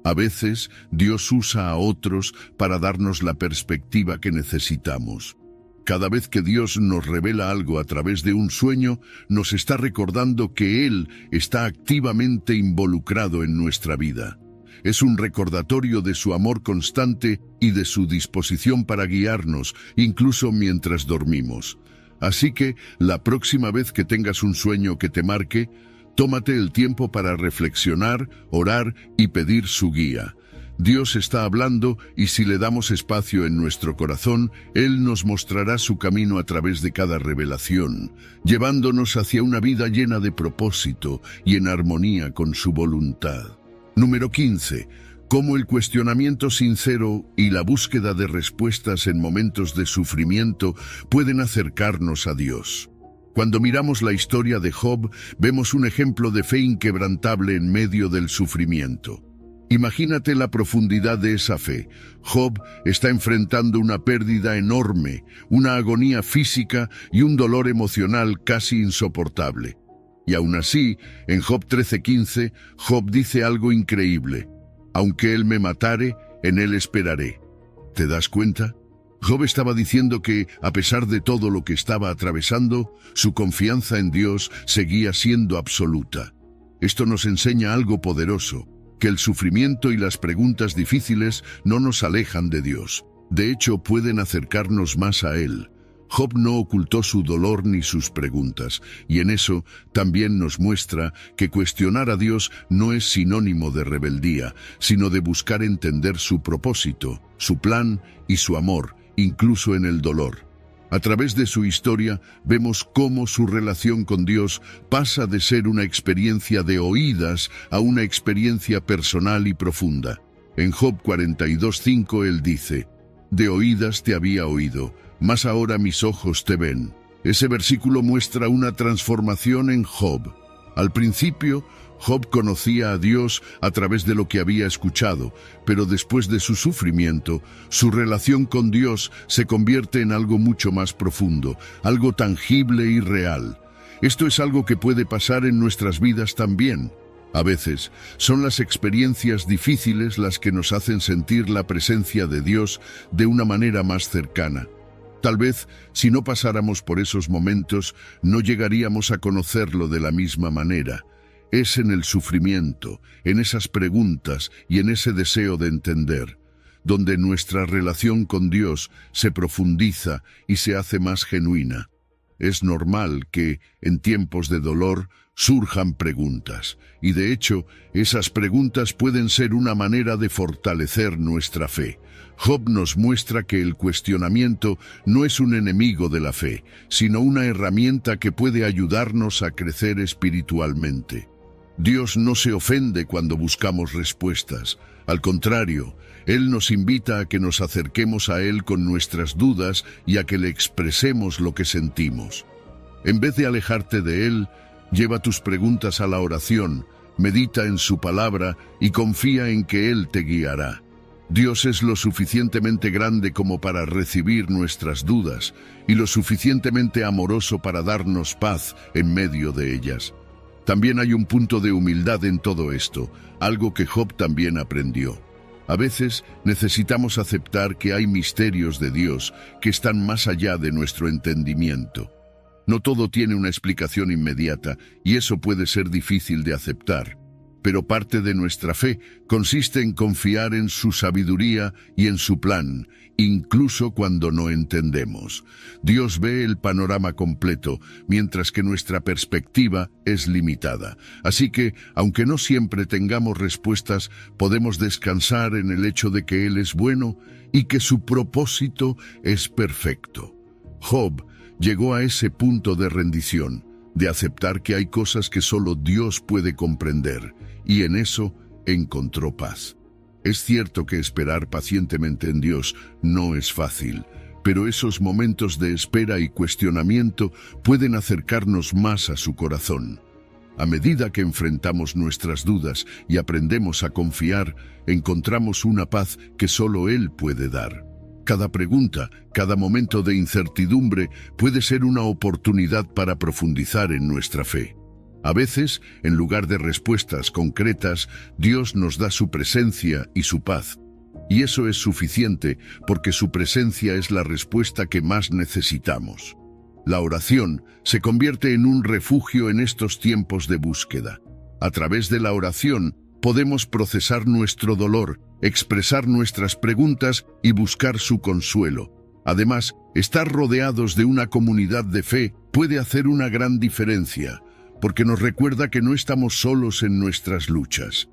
A veces, Dios usa a otros para darnos la perspectiva que necesitamos. Cada vez que Dios nos revela algo a través de un sueño, nos está recordando que Él está activamente involucrado en nuestra vida. Es un recordatorio de su amor constante y de su disposición para guiarnos, incluso mientras dormimos. Así que, la próxima vez que tengas un sueño que te marque, tómate el tiempo para reflexionar, orar y pedir su guía. Dios está hablando y si le damos espacio en nuestro corazón, Él nos mostrará su camino a través de cada revelación, llevándonos hacia una vida llena de propósito y en armonía con su voluntad. Número 15. Cómo el cuestionamiento sincero y la búsqueda de respuestas en momentos de sufrimiento pueden acercarnos a Dios. Cuando miramos la historia de Job, vemos un ejemplo de fe inquebrantable en medio del sufrimiento. Imagínate la profundidad de esa fe. Job está enfrentando una pérdida enorme, una agonía física y un dolor emocional casi insoportable. Y aún así, en Job 13:15, Job dice algo increíble: aunque él me matare, en él esperaré. ¿Te das cuenta? Job estaba diciendo que, a pesar de todo lo que estaba atravesando, su confianza en Dios seguía siendo absoluta. Esto nos enseña algo poderoso, que el sufrimiento y las preguntas difíciles no nos alejan de Dios. De hecho, pueden acercarnos más a Él. Job no ocultó su dolor ni sus preguntas, y en eso también nos muestra que cuestionar a Dios no es sinónimo de rebeldía, sino de buscar entender su propósito, su plan y su amor, incluso en el dolor. A través de su historia vemos cómo su relación con Dios pasa de ser una experiencia de oídas a una experiencia personal y profunda. En Job 42:5 él dice: de oídas te había oído, mas ahora mis ojos te ven. Ese versículo muestra una transformación en Job. Al principio, Job conocía a Dios a través de lo que había escuchado, pero después de su sufrimiento, su relación con Dios se convierte en algo mucho más profundo, algo tangible y real. Esto es algo que puede pasar en nuestras vidas también. A veces, son las experiencias difíciles las que nos hacen sentir la presencia de Dios de una manera más cercana. Tal vez, si no pasáramos por esos momentos, no llegaríamos a conocerlo de la misma manera. Es en el sufrimiento, en esas preguntas y en ese deseo de entender, donde nuestra relación con Dios se profundiza y se hace más genuina. Es normal que, en tiempos de dolor, surjan preguntas, y de hecho, esas preguntas pueden ser una manera de fortalecer nuestra fe. Job nos muestra que el cuestionamiento no es un enemigo de la fe, sino una herramienta que puede ayudarnos a crecer espiritualmente. Dios no se ofende cuando buscamos respuestas. Al contrario, Él nos invita a que nos acerquemos a Él con nuestras dudas y a que le expresemos lo que sentimos. En vez de alejarte de Él, lleva tus preguntas a la oración, medita en su palabra y confía en que Él te guiará. Dios es lo suficientemente grande como para recibir nuestras dudas y lo suficientemente amoroso para darnos paz en medio de ellas. También hay un punto de humildad en todo esto, algo que Job también aprendió. A veces necesitamos aceptar que hay misterios de Dios que están más allá de nuestro entendimiento. No todo tiene una explicación inmediata y eso puede ser difícil de aceptar. Pero parte de nuestra fe consiste en confiar en su sabiduría y en su plan, incluso cuando no entendemos. Dios ve el panorama completo, mientras que nuestra perspectiva es limitada. Así que, aunque no siempre tengamos respuestas, podemos descansar en el hecho de que Él es bueno y que su propósito es perfecto. Job llegó a ese punto de rendición, de aceptar que hay cosas que solo Dios puede comprender, y en eso encontró paz. Es cierto que esperar pacientemente en Dios no es fácil, pero esos momentos de espera y cuestionamiento pueden acercarnos más a su corazón. A medida que enfrentamos nuestras dudas y aprendemos a confiar, encontramos una paz que solo Él puede dar. Cada pregunta, cada momento de incertidumbre puede ser una oportunidad para profundizar en nuestra fe. A veces, en lugar de respuestas concretas, Dios nos da su presencia y su paz. Y eso es suficiente porque su presencia es la respuesta que más necesitamos. La oración se convierte en un refugio en estos tiempos de búsqueda. A través de la oración podemos procesar nuestro dolor, expresar nuestras preguntas y buscar su consuelo. Además, estar rodeados de una comunidad de fe puede hacer una gran diferencia, porque nos recuerda que no estamos solos en nuestras luchas.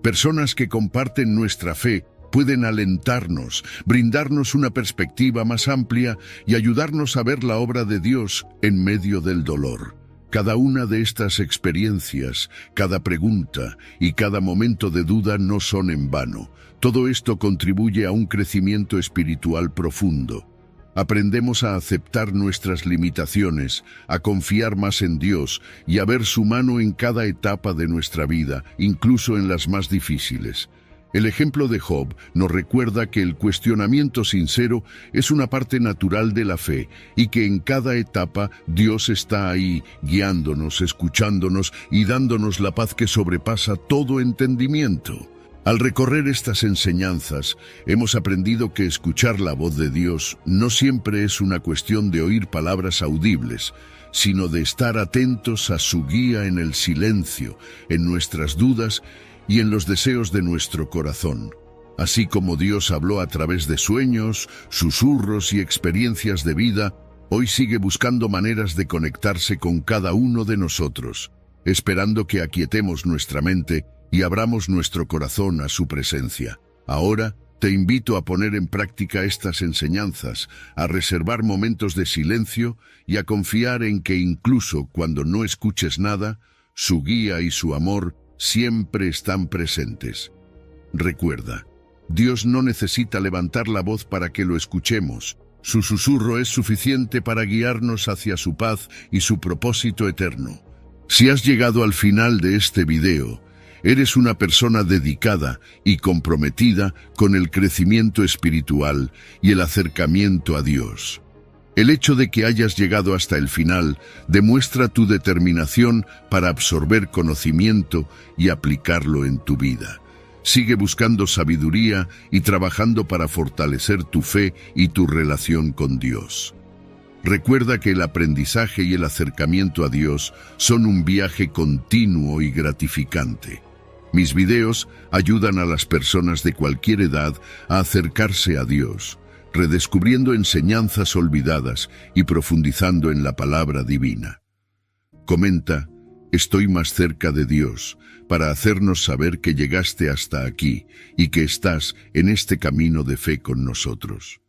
Personas que comparten nuestra fe pueden alentarnos, brindarnos una perspectiva más amplia y ayudarnos a ver la obra de Dios en medio del dolor. Cada una de estas experiencias, cada pregunta y cada momento de duda no son en vano. Todo esto contribuye a un crecimiento espiritual profundo. Aprendemos a aceptar nuestras limitaciones, a confiar más en Dios y a ver su mano en cada etapa de nuestra vida, incluso en las más difíciles. El ejemplo de Job nos recuerda que el cuestionamiento sincero es una parte natural de la fe y que en cada etapa Dios está ahí, guiándonos, escuchándonos y dándonos la paz que sobrepasa todo entendimiento. Al recorrer estas enseñanzas, hemos aprendido que escuchar la voz de Dios no siempre es una cuestión de oír palabras audibles, sino de estar atentos a su guía en el silencio, en nuestras dudas y en los deseos de nuestro corazón. Así como Dios habló a través de sueños, susurros y experiencias de vida, hoy sigue buscando maneras de conectarse con cada uno de nosotros, esperando que aquietemos nuestra mente y abramos nuestro corazón a su presencia. Ahora, te invito a poner en práctica estas enseñanzas, a reservar momentos de silencio y a confiar en que incluso cuando no escuches nada, su guía y su amor siempre están presentes. Recuerda, Dios no necesita levantar la voz para que lo escuchemos. Su susurro es suficiente para guiarnos hacia su paz y su propósito eterno. Si has llegado al final de este video, eres una persona dedicada y comprometida con el crecimiento espiritual y el acercamiento a Dios. El hecho de que hayas llegado hasta el final demuestra tu determinación para absorber conocimiento y aplicarlo en tu vida. Sigue buscando sabiduría y trabajando para fortalecer tu fe y tu relación con Dios. Recuerda que el aprendizaje y el acercamiento a Dios son un viaje continuo y gratificante. Mis videos ayudan a las personas de cualquier edad a acercarse a Dios, redescubriendo enseñanzas olvidadas y profundizando en la palabra divina. Comenta, estoy más cerca de Dios, para hacernos saber que llegaste hasta aquí y que estás en este camino de fe con nosotros.